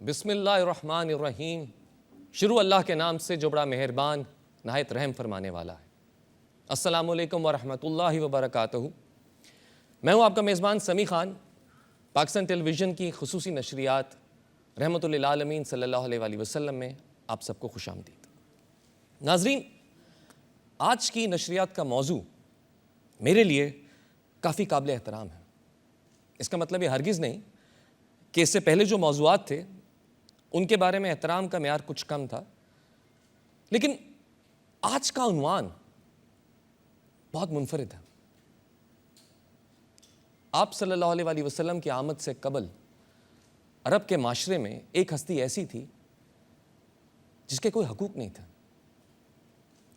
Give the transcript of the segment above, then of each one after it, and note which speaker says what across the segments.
Speaker 1: بسم اللہ الرحمن الرحیم، شروع اللہ کے نام سے جو بڑا مہربان نہایت رحم فرمانے والا ہے۔ السلام علیکم ورحمۃ اللہ وبرکاتہ۔ میں ہوں آپ کا میزبان سمیع خان۔ پاکستان ٹیلی ویژن کی خصوصی نشریات رحمۃ للعالمین صلی اللہ علیہ وآلہ وسلم میں آپ سب کو خوش آمدید۔ ناظرین، آج کی نشریات کا موضوع میرے لیے کافی قابل احترام ہے۔ اس کا مطلب یہ ہرگز نہیں کہ اس سے پہلے جو موضوعات تھے ان کے بارے میں احترام کا معیار کچھ کم تھا، لیکن آج کا عنوان بہت منفرد ہے۔ آپ صلی اللہ علیہ وآلہ وسلم کی آمد سے قبل عرب کے معاشرے میں ایک ہستی ایسی تھی جس کے کوئی حقوق نہیں تھا،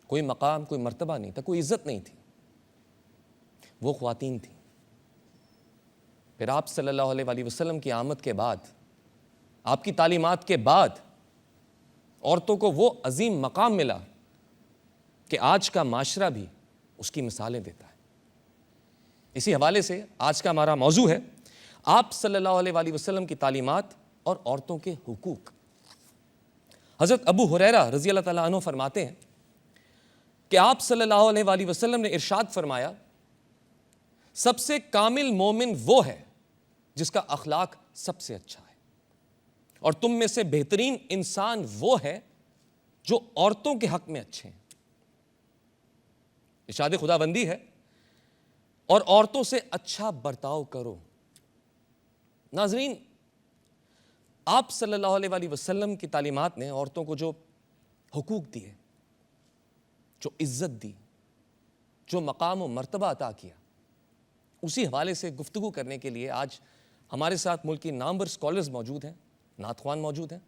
Speaker 1: کوئی مقام، کوئی مرتبہ نہیں تھا، کوئی عزت نہیں تھی۔ وہ خواتین تھیں۔ پھر آپ صلی اللہ علیہ وآلہ وسلم کی آمد کے بعد، آپ کی تعلیمات کے بعد عورتوں کو وہ عظیم مقام ملا کہ آج کا معاشرہ بھی اس کی مثالیں دیتا ہے۔ اسی حوالے سے آج کا ہمارا موضوع ہے آپ صلی اللہ علیہ وآلہ وسلم کی تعلیمات اور عورتوں کے حقوق۔ حضرت ابو ہریرہ رضی اللہ تعالیٰ عنہ فرماتے ہیں کہ آپ صلی اللہ علیہ وآلہ وسلم نے ارشاد فرمایا، سب سے کامل مومن وہ ہے جس کا اخلاق سب سے اچھا ہے، اور تم میں سے بہترین انسان وہ ہے جو عورتوں کے حق میں اچھے ہیں۔ ارشاد خداوندی ہے، اور عورتوں سے اچھا برتاؤ کرو۔ ناظرین، آپ صلی اللہ علیہ وآلہ وسلم کی تعلیمات نے عورتوں کو جو حقوق دیے، جو عزت دی، جو مقام و مرتبہ عطا کیا، اسی حوالے سے گفتگو کرنے کے لیے آج ہمارے ساتھ ملک کی نامور اسکالرز موجود ہیں، نعت خوان موجود ہیں۔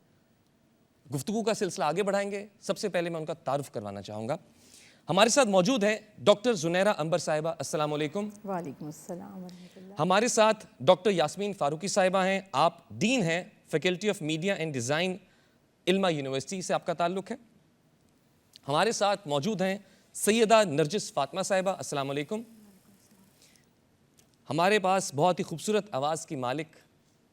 Speaker 1: گفتگو کا سلسلہ آگے بڑھائیں گے۔ سب سے پہلے میں ان کا تعارف کروانا چاہوں گا۔ ہمارے ساتھ موجود ہیں ڈاکٹر زنیرہ عنبر صاحبہ، السلام علیکم۔
Speaker 2: وعلیکم السلام ورحمۃ اللہ۔
Speaker 1: ہمارے ساتھ ڈاکٹر یاسمین فاروقی صاحبہ ہیں، آپ ڈین ہیں faculty of media and design, Ilma university سے آپ کا تعلق ہے۔ ہمارے ساتھ موجود ہیں سیدہ نرجس فاطمہ صاحبہ، السلام علیکم۔ ہمارے پاس بہت ہی خوبصورت آواز کی مالک،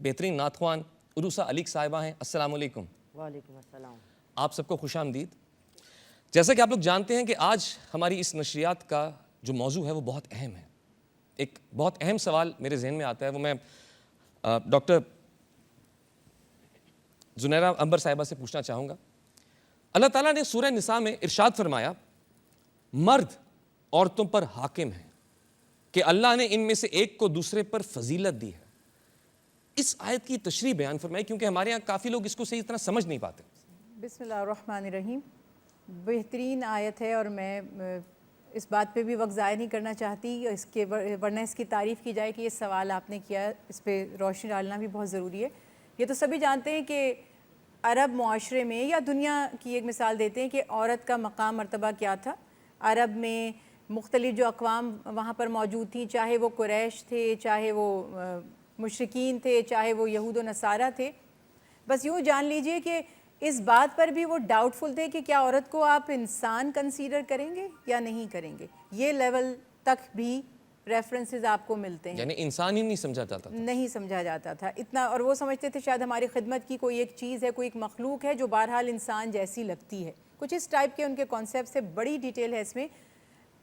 Speaker 1: بہترین نعت خوان عروسہ علیق صاحبہ ہیں، السلام علیکم۔
Speaker 2: وعلیکم السلام۔
Speaker 1: آپ سب کو خوش آمدید۔ جیسا کہ آپ لوگ جانتے ہیں کہ آج ہماری اس نشریات کا جو موضوع ہے وہ بہت اہم ہے۔ ایک بہت اہم سوال میرے ذہن میں آتا ہے، وہ میں ڈاکٹر زنیرہ عنبر صاحبہ سے پوچھنا چاہوں گا۔ اللہ تعالیٰ نے سورہ نساء میں ارشاد فرمایا، مرد عورتوں پر حاکم ہیں کہ اللہ نے ان میں سے ایک کو دوسرے پر فضیلت دی ہے۔ اس آیت کی تشریح بیان فرمائی، کیونکہ ہمارے ہاں کافی لوگ اس کو صحیح طرح سمجھ نہیں پاتے۔
Speaker 2: بسم اللہ الرحمن الرحیم۔ بہترین آیت ہے، اور میں اس بات پہ بھی وقت ضائع نہیں کرنا چاہتی اس کے، ورنہ اس کی تعریف کی جائے کہ یہ سوال آپ نے کیا، اس پہ روشنی ڈالنا بھی بہت ضروری ہے۔ یہ تو سبھی جانتے ہیں کہ عرب معاشرے میں یا دنیا کی ایک مثال دیتے ہیں کہ عورت کا مقام مرتبہ کیا تھا۔ عرب میں مختلف جو اقوام وہاں پر موجود تھیں، چاہے وہ قریش تھے، چاہے وہ مشرکین تھے، چاہے وہ یہود و نصارہ تھے، بس یوں جان لیجئے کہ اس بات پر بھی وہ ڈاؤٹ فل تھے کہ کیا عورت کو آپ انسان کنسیڈر کریں گے یا نہیں کریں گے۔ یہ لیول تک بھی ریفرنسز آپ کو ملتے ہیں،
Speaker 1: یعنی انسان ہی نہیں سمجھا جاتا تھا،
Speaker 2: نہیں سمجھا جاتا تھا اتنا، اور وہ سمجھتے تھے شاید ہماری خدمت کی کوئی ایک چیز ہے، کوئی ایک مخلوق ہے جو بہرحال انسان جیسی لگتی ہے۔ کچھ اس ٹائپ کے ان کے کانسیپٹ سے، بڑی ڈیٹیل ہے اس میں۔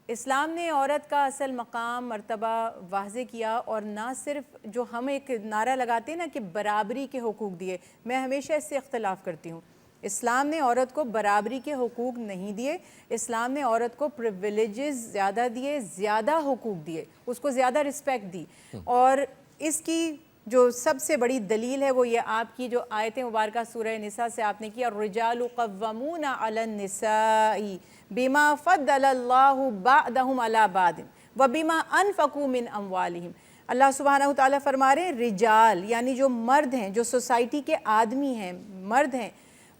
Speaker 2: اسلام نے عورت کا اصل مقام مرتبہ واضح کیا، اور نہ صرف جو ہم ایک نعرہ لگاتے ہیں نا کہ برابری کے حقوق دیے، میں ہمیشہ اس سے اختلاف کرتی ہوں۔ اسلام نے عورت کو برابری کے حقوق نہیں دیے، اسلام نے عورت کو پریویلیجز زیادہ دیے، زیادہ حقوق دیے، اس کو زیادہ رسپیکٹ دی۔ اور اس کی جو سب سے بڑی دلیل ہے وہ یہ آپ کی جو آیت مبارکہ سورہ نساء سے آپ نے کی، الرجال قوامون علی النساء بما فضل اللہ بعضهم علی بعض وبما انفقوا من اموالہم۔ اللہ سبحانہ وتعالیٰ فرما رہے ہیں رجال، یعنی جو مرد ہیں، جو سوسائٹی کے آدمی ہیں، مرد ہیں،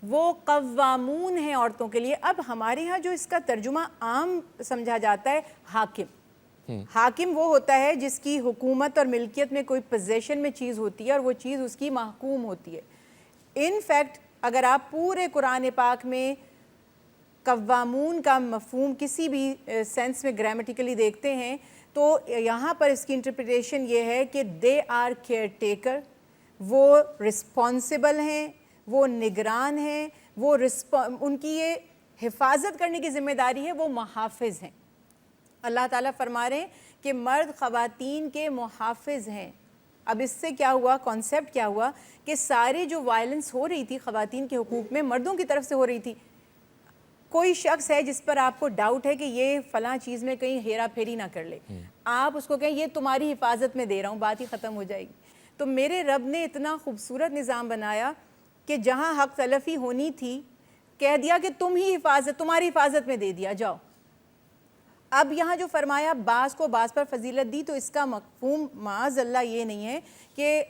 Speaker 2: وہ قوامون ہیں عورتوں کے لیے۔ اب ہمارے ہاں جو اس کا ترجمہ عام سمجھا جاتا ہے حاکم۔ حاکم وہ ہوتا ہے جس کی حکومت اور ملکیت میں کوئی پوزیشن میں چیز ہوتی ہے اور وہ چیز اس کی محکوم ہوتی ہے۔ ان فیکٹ اگر آپ پورے قرآن پاک میں قوامون کا مفہوم کسی بھی سینس میں گرامیٹیکلی دیکھتے ہیں تو یہاں پر اس کی انٹرپریٹیشن یہ ہے کہ دے آر کیئر ٹیکر، وہ رسپانسبل ہیں، وہ نگران ہیں، وہ ان کی یہ حفاظت کرنے کی ذمہ داری ہے، وہ محافظ ہیں۔ اللہ تعالیٰ فرما رہے ہیں کہ مرد خواتین کے محافظ ہیں۔ اب اس سے کیا ہوا، کانسیپٹ کیا ہوا کہ سارے جو وائلنس ہو رہی تھی خواتین کے حقوق میں مردوں کی طرف سے ہو رہی تھی، کوئی شخص ہے جس پر آپ کو ڈاؤٹ ہے کہ یہ فلاں چیز میں کہیں ہیرا پھیری نہ کر لے، آپ اس کو کہیں یہ تمہاری حفاظت میں دے رہا ہوں، بات ہی ختم ہو جائے گی۔ تو میرے رب نے اتنا خوبصورت نظام بنایا کہ جہاں حق تلفی ہونی تھی کہہ دیا کہ تمہاری حفاظت میں دے دیا، جاؤ۔ اب یہاں جو فرمایا بعض کو بعض پر فضیلت دی، تو اس کا مفہوم معاذ اللہ یہ نہیں ہے کہ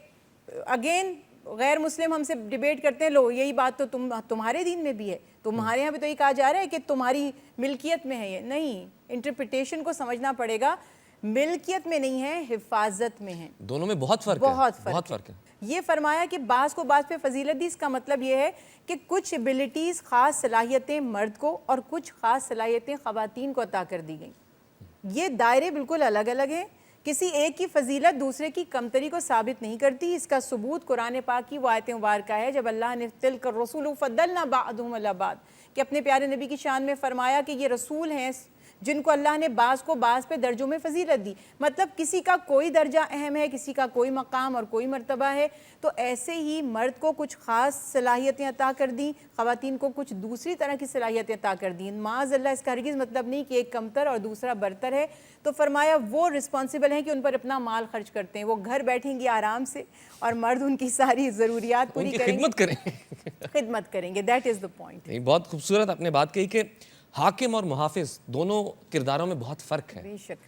Speaker 2: اگین غیر مسلم ہم سے ڈیبیٹ کرتے ہیں، لو یہی بات تو تمہارے دین میں بھی ہے، تمہارے یہاں بھی تو یہ کہا جا رہا ہے کہ تمہاری ملکیت میں ہے۔ یہ نہیں، انٹرپریٹیشن کو سمجھنا پڑے گا، ملکیت میں نہیں ہے، حفاظت میں ہے۔
Speaker 1: دونوں میں بہت فرق ہے،
Speaker 2: بہت فرق ہے۔ یہ فرمایا کہ بعض کو بعض پہ فضیلت دی، اس کا مطلب یہ ہے کہ کچھ ایبلٹیز، خاص صلاحیتیں مرد کو اور کچھ خاص صلاحیتیں خواتین کو عطا کر دی گئیں۔ یہ دائرے بالکل الگ الگ ہیں، کسی ایک کی فضیلت دوسرے کی کمتری کو ثابت نہیں کرتی۔ اس کا ثبوت قرآن پاک کی وہ آیت مبارکہ ہے جب اللہ نے تلک الرسول فضلنا بعضهم علی بعض کہ اپنے پیارے نبی کی شان میں فرمایا کہ یہ رسول ہیں جن کو اللہ نے بعض کو بعض پہ درجوں میں فضیلت دی، مطلب کسی کا کوئی درجہ اہم ہے، کسی کا کوئی مقام اور کوئی مرتبہ ہے۔ تو ایسے ہی مرد کو کچھ خاص صلاحیتیں عطا کر دیں، خواتین کو کچھ دوسری طرح کی صلاحیتیں عطا کر دیں۔ معاذ اللہ اس کا ہرگز مطلب نہیں کہ ایک کمتر اور دوسرا برتر ہے۔ تو فرمایا وہ رسپانسبل ہیں کہ ان پر اپنا مال خرچ کرتے ہیں، وہ گھر بیٹھیں گی آرام سے اور مرد ان کی ساری ضروریات پوری کریں گے، خدمت کریں گے۔ That is the point.
Speaker 1: بہت خوبصورت آپ نے بات کہی کہ حاکم اور محافظ دونوں کرداروں میں بہت فرق ہے۔
Speaker 2: بے شک۔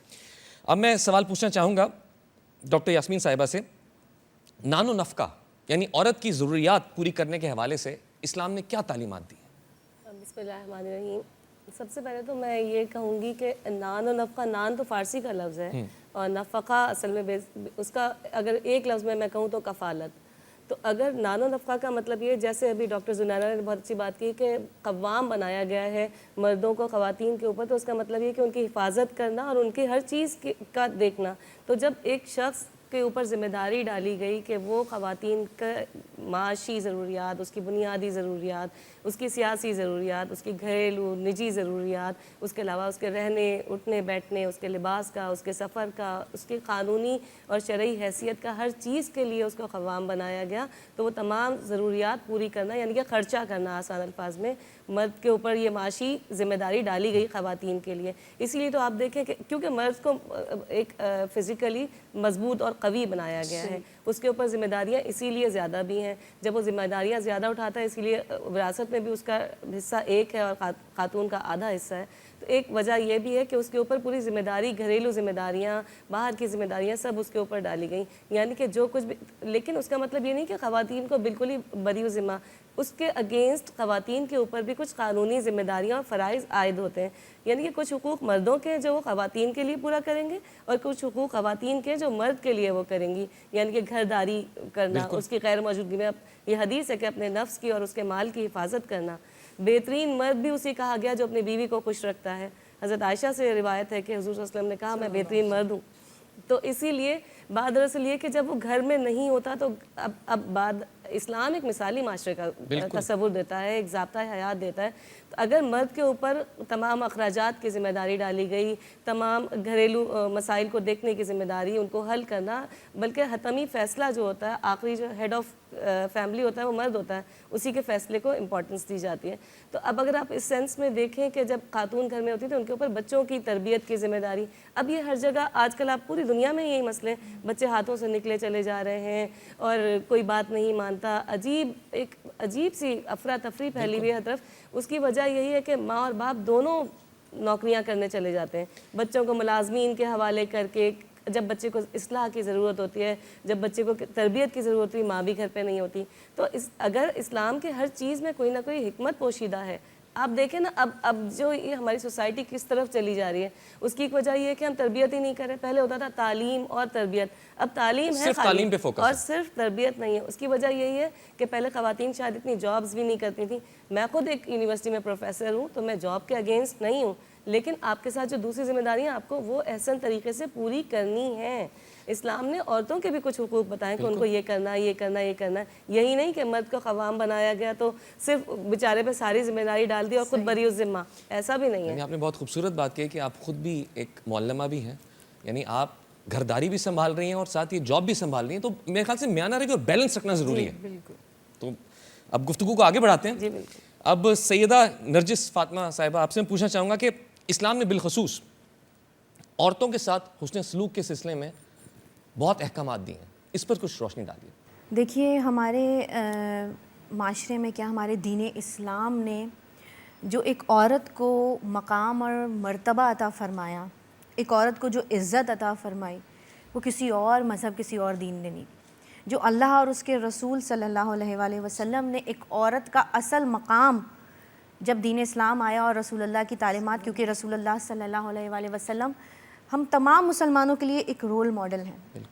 Speaker 1: اب میں سوال پوچھنا چاہوں گا ڈاکٹر یاسمین صاحبہ سے، نان و نفقہ یعنی عورت کی ضروریات پوری کرنے کے حوالے سے اسلام نے کیا تعلیمات دی ہیں؟
Speaker 3: بسم اللہ الرحمن الرحیم۔ سب سے پہلے تو میں یہ کہوں گی کہ نان و نفقہ، نان تو فارسی کا لفظ ہے اور نفقہ اصل میں اس کا اگر ایک لفظ میں کہوں تو کفالت۔ تو اگر نان و نفقہ کا مطلب یہ، جیسے ابھی ڈاکٹر زنیرہ نے بہت اچھی بات کی کہ قوام بنایا گیا ہے مردوں کو خواتین کے اوپر، تو اس کا مطلب یہ کہ ان کی حفاظت کرنا اور ان کی ہر چیز کا دیکھنا۔ تو جب ایک شخص کے اوپر ذمہ داری ڈالی گئی کہ وہ خواتین کا معاشی ضروریات، اس کی بنیادی ضروریات، اس کی سیاسی ضروریات، اس کی گھریلو نجی ضروریات، اس کے علاوہ اس کے رہنے اٹھنے بیٹھنے، اس کے لباس کا، اس کے سفر کا، اس کی قانونی اور شرعی حیثیت کا، ہر چیز کے لیے اس کو قوام بنایا گیا، تو وہ تمام ضروریات پوری کرنا یعنی کہ خرچہ کرنا آسان الفاظ میں مرد کے اوپر یہ معاشی ذمہ داری ڈالی گئی خواتین کے لیے۔ اس لیے تو آپ دیکھیں کہ کیونکہ مرد کو ایک فزیکلی مضبوط اور قوی بنایا گیا ہے، اس کے اوپر ذمہ داریاں اسی لیے زیادہ بھی ہیں۔ جب وہ ذمہ داریاں زیادہ اٹھاتا ہے، اسی لیے وراثت میں بھی اس کا حصہ ایک ہے اور خاتون کا آدھا حصہ ہے۔ تو ایک وجہ یہ بھی ہے کہ اس کے اوپر پوری ذمہ داری، گھریلو ذمہ داریاں، باہر کی ذمہ داریاں سب اس کے اوپر ڈالی گئیں، یعنی کہ جو کچھ بھی، لیکن اس کا مطلب یہ نہیں کہ خواتین کو بالکل ہی بری ذمہ، اس کے اگینسٹ خواتین کے اوپر بھی کچھ قانونی ذمہ داریاں اور فرائض عائد ہوتے ہیں، یعنی کہ کچھ حقوق مردوں کے جو وہ خواتین کے لیے پورا کریں گے اور کچھ حقوق خواتین کے جو مرد کے لیے وہ کریں گی، یعنی کہ گھرداری کرنا، اس کی غیر موجودگی میں، یہ حدیث ہے کہ اپنے نفس کی اور اس کے مال کی حفاظت کرنا۔ بہترین مرد بھی اسی کہا گیا جو اپنی بیوی کو خوش رکھتا ہے۔ حضرت عائشہ سے روایت ہے کہ حضور صلی اللہ علیہ وسلم نے کہا میں بہترین مرد ہوں۔ تو اسی لیے بات دراصل یہ کہ جب وہ گھر میں نہیں ہوتا تو اب بعد اسلام ایک مثالی معاشرے کا تصور دیتا ہے، ایک ضابطہ حیات دیتا ہے۔ تو اگر مرد کے اوپر تمام اخراجات کی ذمہ داری ڈالی گئی، تمام گھریلو مسائل کو دیکھنے کی ذمہ داری، ان کو حل کرنا، بلکہ حتمی فیصلہ جو ہوتا ہے، آخری جو ہیڈ آف فیملی ہوتا ہے وہ مرد ہوتا ہے، اسی کے فیصلے کو امپورٹنس دی جاتی ہے۔ تو اب اگر آپ اس سینس میں دیکھیں کہ جب خاتون گھر میں ہوتی ہے تو ان کے اوپر بچوں کی تربیت کی ذمہ داری، اب یہ ہر جگہ آج کل آپ پوری دنیا میں یہی مسئلے، بچے ہاتھوں سے نکلے چلے جا رہے ہیں اور کوئی بات نہیں مانتا، ایک عجیب سی افراتفری پھیلی ہوئی ہے ہر طرف۔ اس کی وجہ یہی ہے کہ ماں اور باپ دونوں نوکریاں کرنے چلے جاتے ہیں، بچوں کو ملازمین کے حوالے کر کے، جب بچے کو اصلاح کی ضرورت ہوتی ہے، جب بچے کو تربیت کی ضرورت ہوتی ہے، ماں بھی گھر پہ نہیں ہوتی۔ تو اگر اسلام کے ہر چیز میں کوئی نہ کوئی حکمت پوشیدہ ہے، آپ دیکھیں نا اب جو یہ ہماری سوسائٹی کس طرف چلی جا رہی ہے، اس کی ایک وجہ یہ ہے کہ ہم تربیت ہی نہیں کر رہے۔ پہلے ہوتا تھا تعلیم اور تربیت، اب تعلیم ہے
Speaker 1: تعلیم پہ فوکس
Speaker 3: اور صرف تربیت نہیں ہے۔ اس کی وجہ یہی ہے کہ پہلے خواتین شاید اتنی جابز بھی نہیں کرتی تھیں۔ میں خود ایک یونیورسٹی میں پروفیسر ہوں، تو میں جاب کے اگینسٹ نہیں ہوں، لیکن آپ کے ساتھ جو دوسری ذمہ داریاں آپ کو وہ احسن طریقے سے پوری کرنی ہیں۔ اسلام نے عورتوں کے بھی کچھ حقوق بتائے کہ ان کو یہ کرنا ہے، یہ کرنا ہے، یہ کرنا ہے. یہی نہیں کہ مرد کو قوام بنایا گیا تو صرف بیچارے پہ ساری ذمہ داری ڈال دی اور خود بری الذمہ، ایسا بھی نہیں ہے.
Speaker 1: یعنی آپ نے بہت خوبصورت بات کی کہ آپ خود بھی ایک معلمہ بھی ہیں، یعنی آپ گھرداری بھی سنبھال رہی ہیں اور ساتھ یہ جاب بھی سنبھال رہی ہیں، تو میرے خیال سے میانہ رہے اور بیلنس رکھنا ضروری ہے.
Speaker 2: بالکل.
Speaker 1: تو اب گفتگو کو آگے بڑھاتے ہیں.
Speaker 3: جی بالکل.
Speaker 1: اب سیدہ نرجس فاطمہ صاحبہ، آپ سے میں پوچھنا چاہوں گا کہ اسلام نے بالخصوص عورتوں کے ساتھ حسن سلوک کے سلسلے میں بہت احکامات دیے ہیں، اس پر کچھ روشنی ڈالیے.
Speaker 4: دیکھیے ہمارے معاشرے میں کیا ہمارے دین اسلام نے جو ایک عورت کو مقام اور مرتبہ عطا فرمایا، ایک عورت کو جو عزت عطا فرمائی، وہ کسی اور مذہب کسی اور دین نے نہیں. جو اللہ اور اس کے رسول صلی اللہ علیہ وآلہ وسلم نے ایک عورت کا اصل مقام جب دین اسلام آیا اور رسول اللہ کی تعلیمات، کیونکہ رسول اللہ صلی اللہ علیہ وآلہ وسلم ہم تمام مسلمانوں کے لیے ایک رول ماڈل ہیں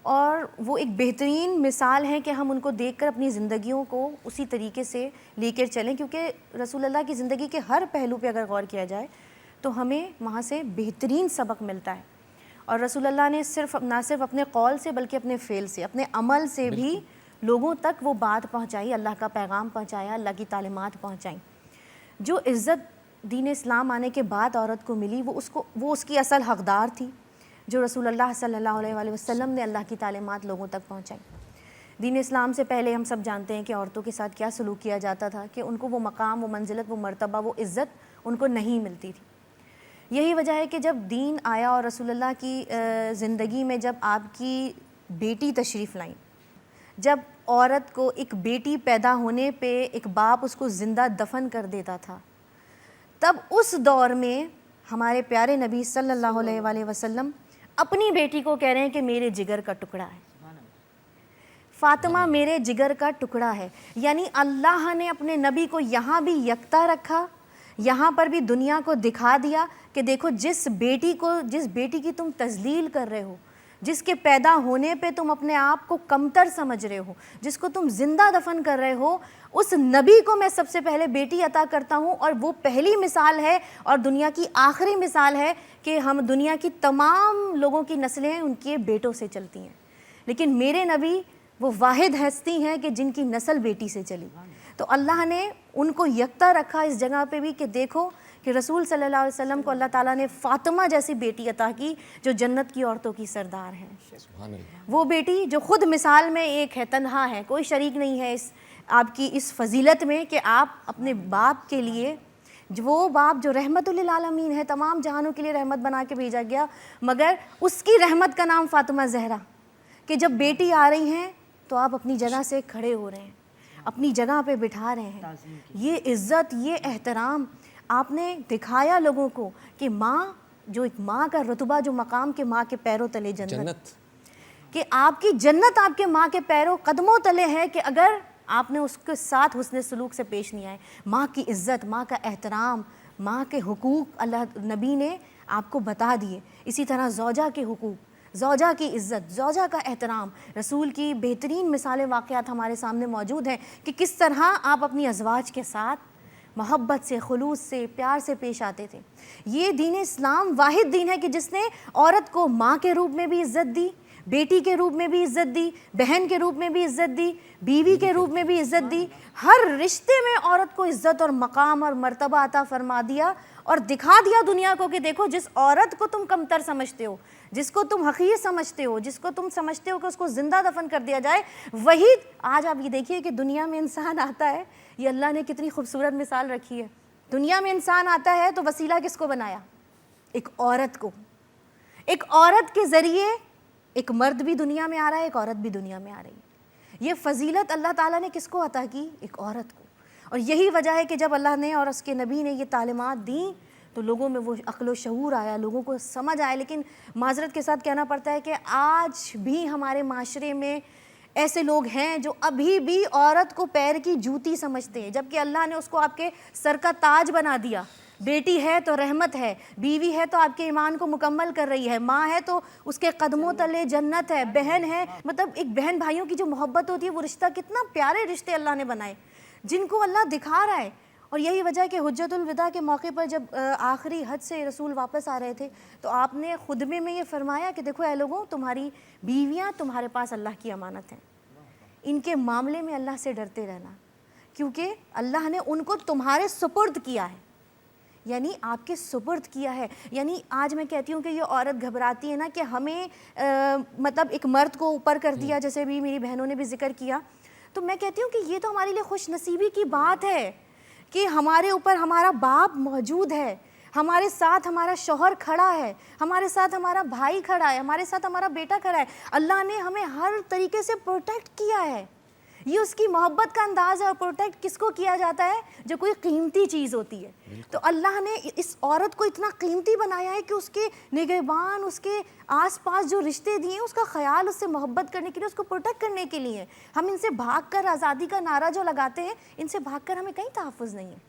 Speaker 4: اور وہ ایک بہترین مثال ہیں کہ ہم ان کو دیکھ کر اپنی زندگیوں کو اسی طریقے سے لے کر چلیں، کیونکہ رسول اللہ کی زندگی کے ہر پہلو پہ اگر غور کیا جائے تو ہمیں وہاں سے بہترین سبق ملتا ہے. اور رسول اللہ نے نہ صرف اپنے قول سے بلکہ اپنے فعل سے، اپنے عمل سے بھی لوگوں تک وہ بات پہنچائی، اللہ کا پیغام پہنچایا، اللہ کی تعلیمات پہنچائیں. جو عزت دین اسلام آنے کے بعد عورت کو ملی وہ اس کی اصل حقدار تھی، جو رسول اللہ صلی اللہ علیہ وآلہ وسلم نے اللہ کی تعلیمات لوگوں تک پہنچائی. دین اسلام سے پہلے ہم سب جانتے ہیں کہ عورتوں کے ساتھ کیا سلوک کیا جاتا تھا، کہ ان کو وہ مقام، وہ منزلت، وہ مرتبہ، وہ عزت ان کو نہیں ملتی تھی. یہی وجہ ہے کہ جب دین آیا اور رسول اللہ کی زندگی میں جب آپ کی بیٹی تشریف لائیں، جب عورت کو ایک بیٹی پیدا ہونے پہ ایک باپ اس کو زندہ دفن کر دیتا تھا، تب اس دور میں ہمارے پیارے نبی صلی اللہ علیہ وآلہ وسلم اپنی بیٹی کو کہہ رہے ہیں کہ میرے جگر کا ٹکڑا ہے، فاطمہ میرے جگر کا ٹکڑا ہے. یعنی اللہ نے اپنے نبی کو یہاں بھی یکتا رکھا، یہاں پر بھی دنیا کو دکھا دیا کہ دیکھو جس بیٹی کی تم تذلیل کر رہے ہو، جس کے پیدا ہونے پہ تم اپنے آپ کو کمتر سمجھ رہے ہو، جس کو تم زندہ دفن کر رہے ہو، اس نبی کو میں سب سے پہلے بیٹی عطا کرتا ہوں. اور وہ پہلی مثال ہے اور دنیا کی آخری مثال ہے کہ ہم دنیا کی تمام لوگوں کی نسلیں ان کے بیٹوں سے چلتی ہیں، لیکن میرے نبی وہ واحد ہستی ہیں کہ جن کی نسل بیٹی سے چلی. تو اللہ نے ان کو یکتا رکھا اس جگہ پہ بھی کہ دیکھو کہ رسول صلی اللہ علیہ وسلم کو اللہ تعالیٰ نے فاطمہ جیسی بیٹی عطا کی جو جنت کی عورتوں کی سردار ہیں. وہ بیٹی جو خود مثال میں ایک ہے، تنہا ہے، کوئی شریک نہیں ہے آپ کی اس فضیلت میں کہ آپ اپنے باپ کے لیے، وہ باپ جو رحمت للعالمین ہے، تمام جہانوں کے لیے رحمت بنا کے بھیجا گیا، مگر اس کی رحمت کا نام فاطمہ زہرا، کہ جب بیٹی آ رہی ہیں تو آپ اپنی جگہ سے کھڑے ہو رہے ہیں، اپنی جگہ پہ بٹھا رہے ہیں. یہ عزت، یہ احترام آپ نے دکھایا لوگوں کو کہ ماں، جو ایک ماں کا رتبہ، جو مقام کہ ماں کے پیروں تلے جنت، کہ آپ کی جنت آپ کے ماں کے پیروں قدموں تلے ہے، کہ اگر آپ نے اس کے ساتھ حسن سلوک سے پیش نہیں آئے. ماں کی عزت، ماں کا احترام، ماں کے حقوق اللہ نبی نے آپ کو بتا دیے. اسی طرح زوجہ کے حقوق، زوجہ کی عزت، زوجہ کا احترام، رسول کی بہترین مثالیں، واقعات ہمارے سامنے موجود ہیں کہ کس طرح آپ اپنی ازواج کے ساتھ محبت سے، خلوص سے، پیار سے پیش آتے تھے. یہ دین اسلام واحد دین ہے کہ جس نے عورت کو ماں کے روپ میں بھی عزت دی، بیٹی کے روپ میں بھی عزت دی، بہن کے روپ میں بھی عزت دی، بیوی کے روپ میں بھی عزت دی. ہر رشتے میں عورت کو عزت اور مقام اور مرتبہ عطا فرما دیا اور دکھا دیا دنیا کو کہ دیکھو جس عورت کو تم کمتر سمجھتے ہو، جس کو تم حقیر سمجھتے ہو، جس کو تم سمجھتے ہو کہ اس کو زندہ دفن کر دیا جائے، وہی آج آپ یہ دیکھیے کہ دنیا میں انسان آتا ہے. یہ اللہ نے کتنی خوبصورت مثال رکھی ہے. دنیا میں انسان آتا ہے تو وسیلہ کس کو بنایا؟ ایک عورت کو. ایک عورت کے ذریعے ایک مرد بھی دنیا میں آ رہا ہے، ایک عورت بھی دنیا میں آ رہی ہے. یہ فضیلت اللہ تعالیٰ نے کس کو عطا کی؟ ایک عورت کو. اور یہی وجہ ہے کہ جب اللہ نے اور اس کے نبی نے یہ تعلیمات دیں تو لوگوں میں وہ عقل و شعور آیا، لوگوں کو سمجھ آیا. لیکن معذرت کے ساتھ کہنا پڑتا ہے کہ آج بھی ہمارے معاشرے میں ایسے لوگ ہیں جو ابھی بھی عورت کو پیر کی جوتی سمجھتے ہیں، جبکہ اللہ نے اس کو آپ کے سر کا تاج بنا دیا. بیٹی ہے تو رحمت ہے، بیوی ہے تو آپ کے ایمان کو مکمل کر رہی ہے، ماں ہے تو اس کے قدموں تلے جنت ہے، بہن ہے. مطلب ایک بہن بھائیوں کی جو محبت ہوتی ہے، وہ رشتہ کتنا پیارے رشتے اللہ نے بنائے جن کو اللہ دکھا رہا ہے. اور یہی وجہ ہے کہ حجت الوداع کے موقع پر جب آخری حج سے رسول واپس آ رہے تھے تو آپ نے خطبے میں یہ فرمایا کہ دیکھو اے لوگوں، تمہاری بیویاں تمہارے پاس اللہ کی امانت ہیں، ان کے معاملے میں اللہ سے ڈرتے رہنا، کیونکہ اللہ نے ان کو تمہارے سپرد کیا ہے، یعنی آپ کے سپرد کیا ہے۔ یعنی آج میں کہتی ہوں کہ یہ عورت گھبراتی ہے نا کہ ہمیں مطلب ایک مرد کو اوپر کر دیا، جیسے بھی میری بہنوں نے بھی ذکر کیا، تو میں کہتی ہوں کہ یہ تو ہمارے لیے خوش نصیبی کی بات ہے کہ ہمارے اوپر ہمارا باپ موجود ہے، ہمارے ساتھ ہمارا شوہر کھڑا ہے، ہمارے ساتھ ہمارا بھائی کھڑا ہے، ہمارے ساتھ ہمارا بیٹا کھڑا ہے، اللہ نے ہمیں ہر طریقے سے پروٹیکٹ کیا ہے۔ یہ اس کی محبت کا انداز ہے، اور پروٹیکٹ کس کو کیا جاتا ہے؟ جو کوئی قیمتی چیز ہوتی ہے۔ تو اللہ نے اس عورت کو اتنا قیمتی بنایا ہے کہ اس کے نگہبان، اس کے آس پاس جو رشتے دیے، اس کا خیال اس سے محبت کرنے کے لیے، اس کو پروٹیکٹ کرنے کے لیے۔ ہم ان سے بھاگ کر آزادی کا نعرہ جو لگاتے ہیں، ان سے بھاگ کر ہمیں کہیں تحفظ نہیں ہے۔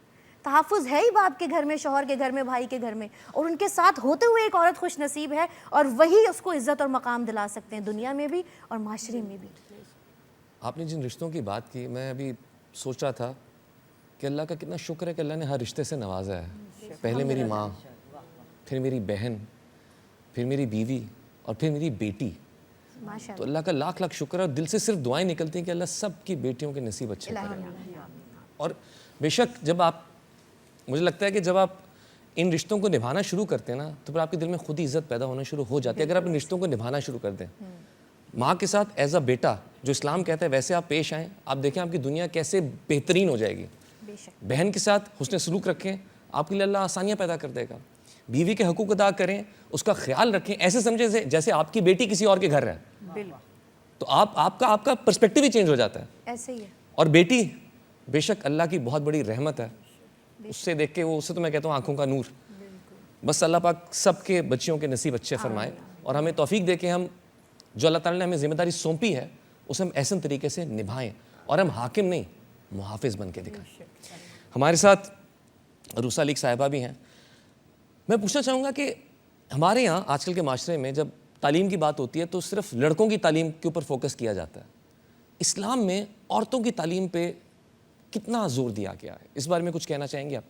Speaker 4: تحفظ ہے ہی باپ کے گھر میں، شوہر کے گھر میں، بھائی کے گھر میں، اور ان کے ساتھ ہوتے ہوئے ایک عورت خوش نصیب ہے، اور وہی اس کو عزت اور مقام دلا سکتے ہیں، دنیا میں بھی اور معاشرے میں بھی۔
Speaker 1: آپ نے جن رشتوں کی بات کی، میں ابھی سوچ رہا تھا کہ اللہ کا کتنا شکر ہے کہ اللہ نے ہر رشتے سے نوازا ہے۔ پہلے میری ماں، پھر میری بہن، پھر میری بیوی، اور پھر میری بیٹی۔
Speaker 4: ماشاء
Speaker 1: تو اللہ کا لاکھ لاکھ شکر ہے، اور دل سے صرف دعائیں نکلتی ہیں کہ اللہ سب کی بیٹیوں کے نصیب اچھے کرے۔ اور بے شک جب آپ، مجھے لگتا ہے کہ جب آپ ان رشتوں کو نبھانا شروع کرتے ہیں نا، تو پھر آپ کے دل میں خود ہی عزت پیدا ہونا شروع ہو جاتی ہے۔ اگر آپ ان رشتوں کو نبھانا شروع کر دیں، ماں کے ساتھ ایز اے بیٹا جو اسلام کہتا ہے ویسے آپ پیش آئیں، آپ دیکھیں آپ کی دنیا کیسے بہترین ہو جائے گی۔ بہن کے ساتھ حسن سلوک رکھیں، آپ کے لیے اللہ آسانیاں پیدا کر دے گا۔ بیوی کے حقوق ادا کریں، اس کا خیال رکھیں، ایسے سمجھیں جیسے آپ کی بیٹی کسی اور کے گھر ہے، تو آپ کا پرسپیکٹیو ہی چینج ہو جاتا ہے۔
Speaker 4: ایسے ہی ہے۔
Speaker 1: اور بیٹی بے شک اللہ کی بہت بڑی رحمت ہے، اس سے دیکھ کے اس سے تو میں کہتا ہوں آنکھوں کا نور۔ بس اللہ پاک سب کے بچیوں کے نصیب اچھے فرمائے، اور ہمیں توفیق دے کہ ہم جو اللہ تعالیٰ نے ہمیں ذمہ داری سونپی ہے اسے ہم احسن طریقے سے نبھائیں، اور ہم حاکم نہیں محافظ بن کے دکھائیں۔ ہمارے ساتھ روسا لیگ صاحبہ بھی ہیں۔ میں پوچھنا چاہوں گا کہ ہمارے یہاں آج کل کے معاشرے میں جب تعلیم کی بات ہوتی ہے تو صرف لڑکوں کی تعلیم کے اوپر فوکس کیا جاتا ہے، اسلام میں عورتوں کی تعلیم پہ کتنا زور دیا گیا ہے؟ اس بارے میں کچھ کہنا چاہیں گے آپ؟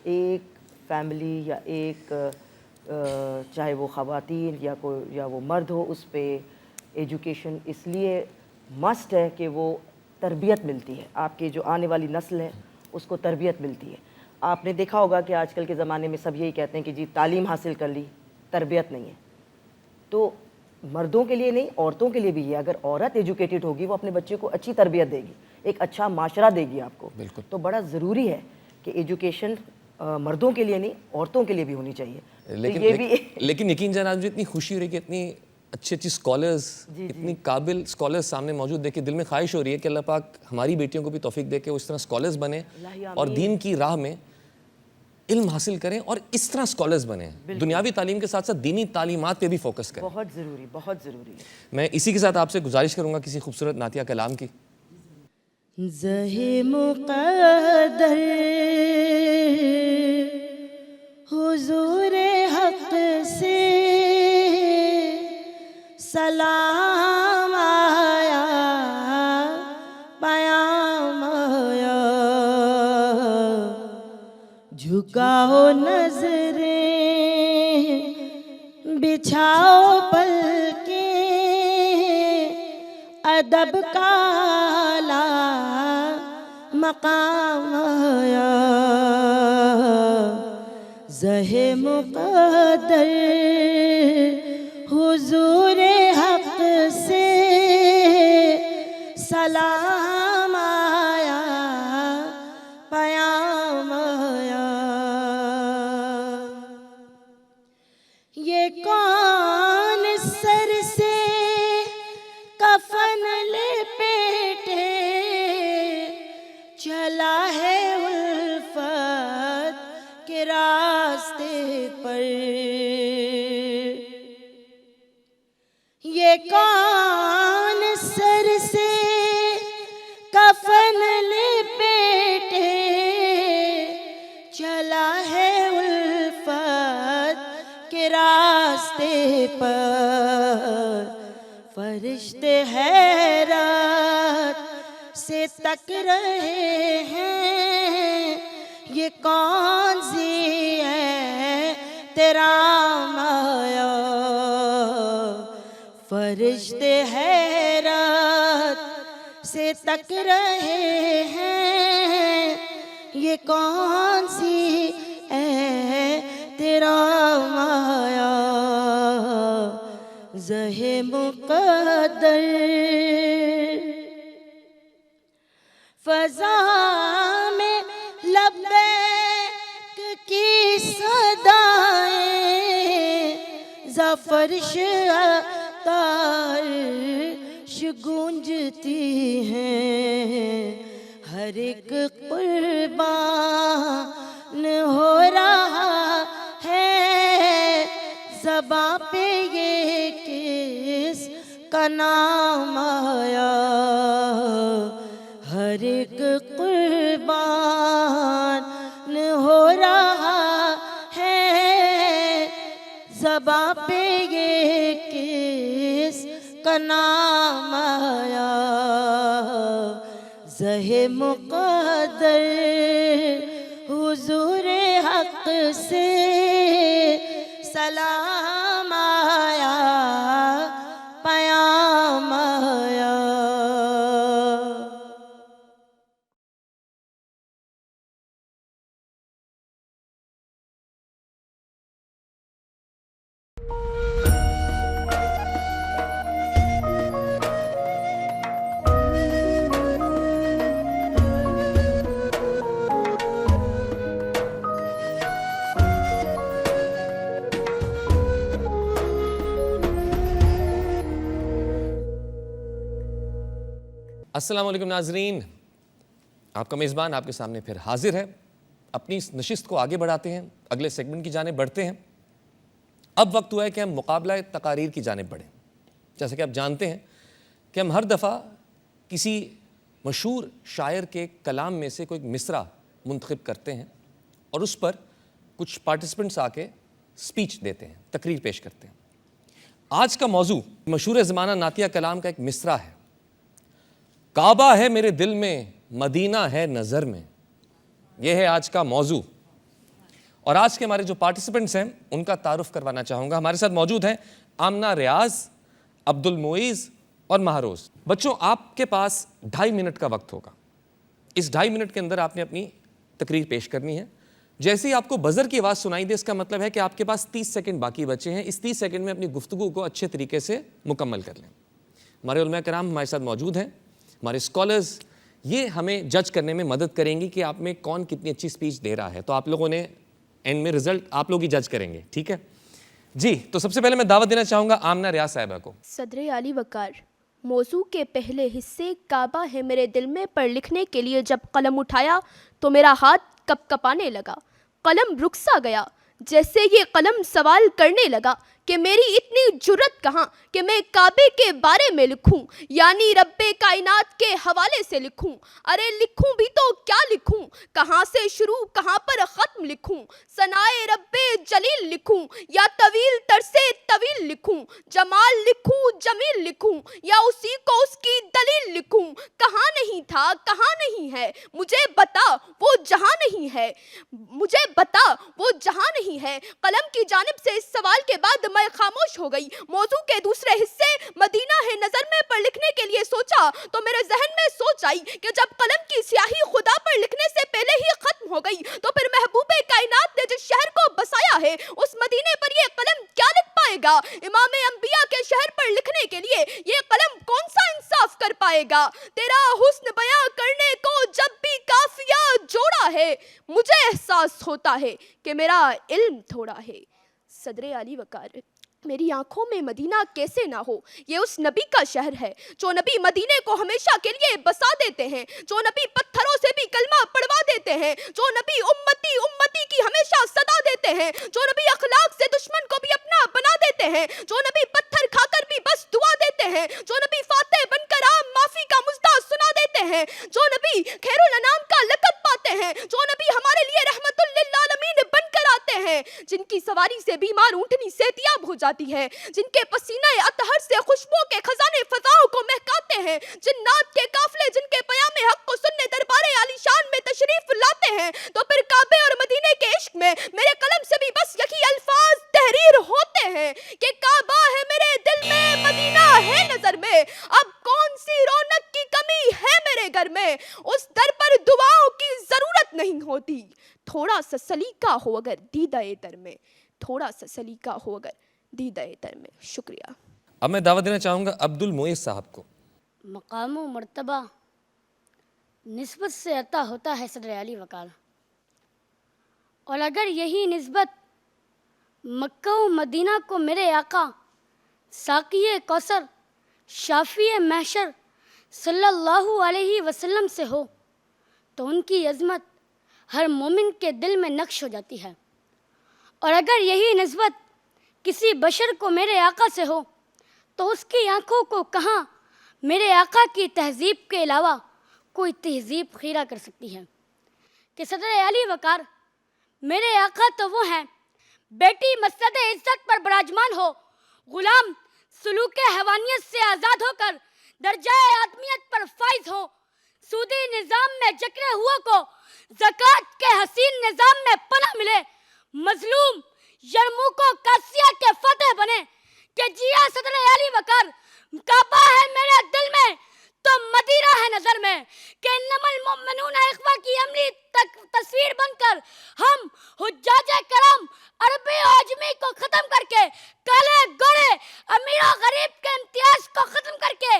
Speaker 5: ایک فیملی یا ایک چاہے وہ خواتین یا وہ مرد ہو، اس پہ ایجوکیشن اس لیے مسٹ ہے کہ وہ تربیت ملتی ہے، آپ کی جو آنے والی نسل ہے اس کو تربیت ملتی ہے۔ آپ نے دیکھا ہوگا کہ آج کل کے زمانے میں سب یہی کہتے ہیں کہ جی تعلیم حاصل کر لی، تربیت نہیں ہے۔ تو مردوں کے لیے نہیں، عورتوں کے لیے بھی ہے۔ اگر عورت ایجوکیٹڈ ہوگی، وہ اپنے بچے کو اچھی تربیت دے گی، ایک اچھا معاشرہ دے گی آپ کو۔
Speaker 1: بالکل۔
Speaker 5: تو بڑا ضروری ہے کہ ایجوکیشن مردوں کے لیے نہیں، عورتوں کے لیے بھی ہونی چاہیے۔
Speaker 1: لیکن یقین جناب مجھے اتنی خوشی ہو رہی ہے کہ اتنی اچھی اچھی اسکالرز، اتنی قابل اسکالرز سامنے موجود دیکھ کے دل میں خواہش ہو رہی ہے کہ اللہ پاک ہماری بیٹیوں کو بھی توفیق دے کے وہ اس طرح اسکالرز بنیں اور دین کی راہ میں علم حاصل کریں، اور اس طرح اسکالرز بنیں، دنیاوی تعلیم کے ساتھ ساتھ دینی تعلیمات پہ بھی فوکس کریں۔
Speaker 5: بہت ضروری، بہت ضروری ہے۔
Speaker 1: میں اسی کے ساتھ آپ سے گزارش کروں گا کسی خوبصورت نعتیہ کلام کی۔
Speaker 6: زہ مقدر حضور حق سے سلام آیا، پیام آیا، جھکاؤ نظریں، بچھاؤ پلکیں، ادب کا اعلیٰ مقام آیا، زہ مقدر حضور حق سے سلام آیا، پیام آیا۔ یہ کون سر سے کفن لپیٹے چلا ہے الفت کے راستے پر؟ یہ کون سر سے کفن لپیٹے چلا ہے الفت کے راستے پر؟ فرشتے حیرت سے تک رہے ہیں، یہ کون سی ہے تیرا مایا، فرشتے حیرت سے تک رہے ہیں، یہ کون سی ہے تیرا مایا، زہ مقدر فضا میں لبیک کی صدائیں زفرش عطارش گونجتی ہیں، ہر ایک قربان ہو رہا ہے، زباں پہ یہ کس کا نام آیا، ہر ایک قربان ہو رہا ہے، زباں پہ یہ کس کا نام آیا، زہ مقدر حضور حق سے سلام آیا، پیام آیا۔
Speaker 1: السلام علیکم ناظرین، آپ کا میزبان آپ کے سامنے پھر حاضر ہے۔ اپنی اس نشست کو آگے بڑھاتے ہیں، اگلے سیگمنٹ کی جانب بڑھتے ہیں۔ اب وقت ہوا ہے کہ ہم مقابلہ تقاریر کی جانب بڑھیں۔ جیسا کہ آپ جانتے ہیں کہ ہم ہر دفعہ کسی مشہور شاعر کے کلام میں سے کوئی ایک مصرع منتخب کرتے ہیں اور اس پر کچھ پارٹیسپنٹس آ کے سپیچ دیتے ہیں، تقریر پیش کرتے ہیں۔ آج کا موضوع مشہور زمانہ نعتیہ کلام کا ایک مصرع ہے، کعبہ ہے میرے دل میں، مدینہ ہے نظر میں۔ یہ ہے آج کا موضوع، اور آج کے ہمارے جو پارٹیسپنٹس ہیں ان کا تعارف کروانا چاہوں گا۔ ہمارے ساتھ موجود ہیں آمنہ ریاض، عبد المعیز اور مہروز۔ بچوں، آپ کے پاس 2.5 منٹ کا وقت ہوگا۔ اس 2.5 منٹ کے اندر آپ نے اپنی تقریر پیش کرنی ہے۔ جیسے ہی آپ کو بزر کی آواز سنائی دے، اس کا مطلب ہے کہ آپ کے پاس 30 سیکنڈ باقی بچے ہیں۔ اس 30 سیکنڈ میں اپنی گفتگو کو اچھے طریقے سے مکمل کر لیں۔ ہمارے علماء کرام ہمارے ساتھ موجود ہیں، ہمارے اسکالرز، یہ ہمیں جج کرنے میں مدد کریں گی کہ آپ میں کون کتنی اچھی سپیچ دے رہا ہے۔ تو آپ لوگوں نے اینڈ میں رزلٹ آپ لوگ ہی جج کریں گے، ٹھیک ہے جی؟ تو سب سے پہلے میں دعوت دینا چاہوں گا آمنہ ریاض صاحبہ کو۔
Speaker 7: صدر علی وقار، موضوع کے پہلے حصے کعبہ ہے میرے دل میں پر لکھنے کے لیے جب قلم اٹھایا تو میرا ہاتھ کپ کپانے لگا، قلم رک سا گیا، جیسے یہ قلم سوال کرنے لگا کہ میری اتنی جرت کہاں کہ میں کعبے کے بارے میں لکھوں، یعنی رب کائنات کے حوالے سے لکھوں۔ ارے لکھوں بھی تو کیا لکھوں، کہاں سے شروع کہاں پر ختم لکھوں، ثنائے رب جلیل لکھوں یا طویل تر سے طویل لکھوں، جمال لکھوں جمیل لکھوں یا اسی کو اس کی دلیل لکھوں۔ کہاں نہیں تھا کہاں نہیں ہے، مجھے بتا وہ جہاں نہیں ہے، مجھے بتا وہ جہاں نہیں ہے۔ قلم کی جانب سے اس سوال کے بعد میں خاموش ہو گئی۔ موضوع کے دوسرے حصے مدینہ ہے نظر میں پر لکھنے کے لیے سوچا تو میرے ذہن میں سوچ آئی کہ جب قلم کی سیاہی خدا پر لکھنے سے پہلے ہی ختم ہو گئی تو پھر محبوب کائنات نے جس شہر کو بسایا ہے اس مدینے پر یہ قلم کیا لکھ پائے گا؟ امام انبیاء کے شہر پر لکھنے کے لیے یہ قلم کون سا انصاف کر پائے گا؟ تیرا حسن بیاں کرنے کو جب بھی قافیہ جوڑا ہے مجھے احساس ہوتا ہے کہ میرا علم تھوڑا ہے۔ صدر علی وقار، میری آنکھوں میں مدینہ کیسے نہ ہو، یہ اس نبی کا شہر ہے جو نبی مدینے کو ہمیشہ کے لیے بسا دیتے ہیں، جو نبی پتھروں سے بھی کلمہ پڑھوا دیتے ہیں، جو نبی امتی امتی کی ہمیشہ صدا دیتے ہیں، جو نبی اخلاق سے دشمن کو بھی اپنا بنا دیتے ہیں، جو نبی پتھر کھا کر بھی بس دعا دیتے ہیں، جو نبی فاتح بن کر عام معافی کا مژدہ سنا دیتے ہیں، جو نبی خیر الانام کا لقب پاتے ہیں، جو نبی ہمارے لیے رحمت للعالمین بن کر آتے ہیں، جن کی سواری سے بیمار اونٹنی صحتیاب ہو جاتی ہے، جن کے پسینہ اطہر سے خوشبو کے خزانے فضاؤں کو مہکاتے ہیں، جن نعت کے قافلے جن کے پیام حق کو سننے دربار عالی شان میں تشریف لاتے ہیں، تو پھر کعبے میں اس در پر دعاؤں کی ضرورت نہیں ہوتی. تھوڑا سا سلیقہ ہو اگر دیدہ در میں, تھوڑا سا سلیقہ ہو اگر دیدہ در میں. شکریہ.
Speaker 1: اب میں دعوت دینا چاہوں گا عبد المعیز صاحب کو.
Speaker 8: مقام و مرتبہ نسبت سے عطا ہوتا ہے صدر علی وقار, اور اگر یہی نسبت مکہ و مدینہ کو میرے آقا ساقی کوثر شافی محشر صلی اللہ علیہ وسلم سے ہو تو ان کی عظمت ہر مومن کے دل میں نقش ہو جاتی ہے, اور اگر یہی نسبت کسی بشر کو میرے آقا سے ہو تو اس کی آنکھوں کو کہاں میرے آقا کی تہذیب کے علاوہ کوئی تہذیب خیرہ کر سکتی ہے. کہ صدر علی وقار میرے آقا تو وہ ہیں بیٹی مسجد عزت پر براجمان ہو, غلام سلوک حیوانیت سے آزاد ہو کر درجہ آدمیت پر فائز ہو, سودی نظام میں جکڑے ہوا کو زکوٰۃ کے حسین نظام میں پناہ ملے, مظلوم یرموک و قادسیہ کے فاتح بنے. کہ جیا صدر علی وقار کعبہ ہے میرے دل میں تو مدینہ ہے نظر میں. کہ انما المؤمنون اخوہ کی عملی تصویر بن کر ہم حجاج کرام عربی و عجمی کو ختم کر کے, کالے گورے امیر و غریب کے امتیاز کو ختم کر کے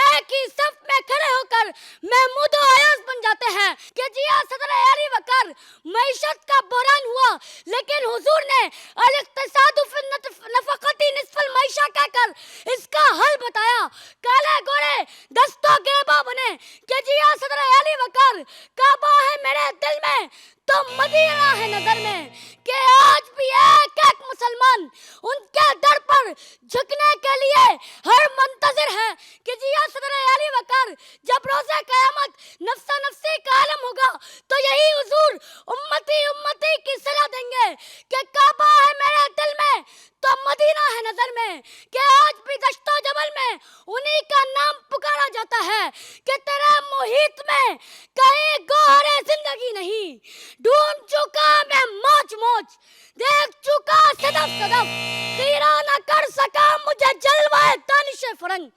Speaker 8: ایک ہی صف میں کھڑے ہو کر محمود و ایاز بن جاتے ہیں. کہ جی ہاں صدر علی وقار معیشت کا بحران ہوا لیکن حضور نے الاقتصاد فی النفقۃ نصف المعیشہ کہہ کر اس کا حل بتایا. کالے گورے دست و گریباں بنے. کہ جی ہاں صدر علی وقار کعبہ ہے میرے دل میں تو مدینہ ہے نظر میں. کہ آج بھی ایک ایک مسلمان ان کے در پر جھکنے کے لیے ہر منتظر ہے. کہ جی ہاں صدر علی وقار جب روز قیامت نفسا نفسی کا عالم ہوگا تو یہی حضور امتی امتی کی صلاح دیں گے کہ کعبہ ہے میرے دل میں تو مدینہ ہے نظر میں. کہ آج بھی دشت و جبل میں انہی کا نام پکارا جاتا ہے. کہ تیرے محیط میں کہیں گوہر زندگی نہیں, ڈھونڈ چکا میں موج موج, دیکھ چکا صدف صدف, خیرہ نہ کر سکا مجھے جلوہ دانش فرنگ.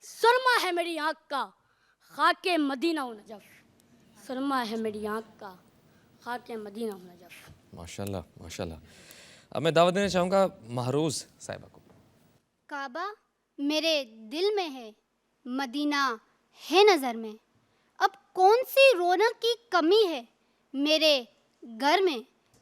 Speaker 8: سرما ہے میری آنکھ کا خاک مدینہ و نجف, سرما ہے میری آنکھ کا خاک مدینہ و نجف.
Speaker 1: ماشاءاللہ ماشاءاللہ. اب میں دعوت دینا چاہوں گا مہروز صاحبہ کو.
Speaker 9: کعبہ میرے دل میں ہے, مدینہ ہے نظر میں, اب کون سی رونق کی کمی ہے میرے گھر میں.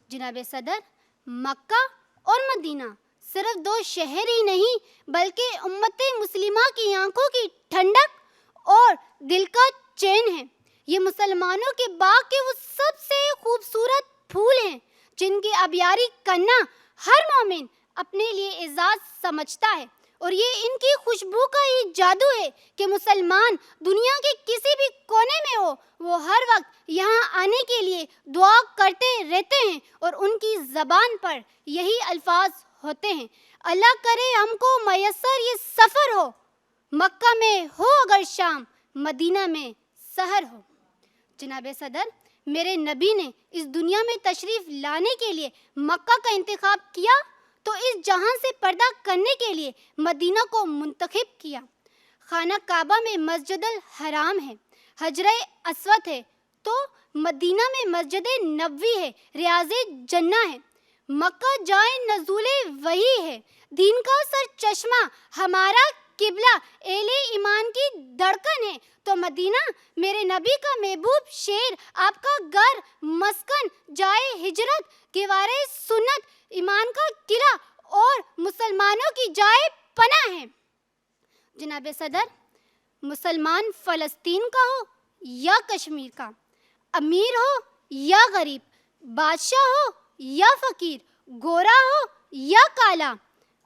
Speaker 9: جناب صدر, مکہ اور مدینہ صرف دو شہر ہی نہیں بلکہ امت مسلمہ کی آنکھوں کی ٹھنڈک اور دل کا چین ہے. یہ مسلمانوں کے باغ کے وہ سب سے خوبصورت پھول ہیں جن کی آبیاری کرنا ہر مومن اپنے لیے اعزاز سمجھتا ہے, اور یہ ان کی خوشبو کا ہی جادو ہے کہ مسلمان دنیا کے کسی بھی کونے میں ہو وہ ہر وقت یہاں آنے کے لیے دعا کرتے رہتے ہیں, اور ان کی زبان پر یہی الفاظ ہوتے ہیں. اللہ کرے ہم کو میسر یہ سفر ہو, مکہ میں ہو اگر شام, مدینہ میں سحر ہو. جناب صدر, میرے نبی نے اس دنیا میں تشریف لانے کے لیے مکہ کا انتخاب کیا تو اس جہاں سے پردہ کرنے کے لیے مدینہ کو منتخب کیا. خانہ کعبہ میں مسجد الحرام ہے, حجرہ اسود ہے, تو مدینہ میں مسجد نبوی ہے, ریاض جنہ ہے. مکہ جائے نزول وحی ہے, دین کا سر چشمہ ہمارا قبلہ, اہل ایمان کی دھڑکن ہے. تو مدینہ میرے نبی کا محبوب شہر, آپ کا گھر مسکن, جائے ہجرت, گوار سنت, ایمان کا قلعہ اور مسلمانوں کی جائے پناہ ہے. جناب صدر, مسلمان فلسطین کا ہو یا کشمیر کا, امیر ہو یا غریب, بادشاہ ہو یا فقیر, گورا ہو یا کالا,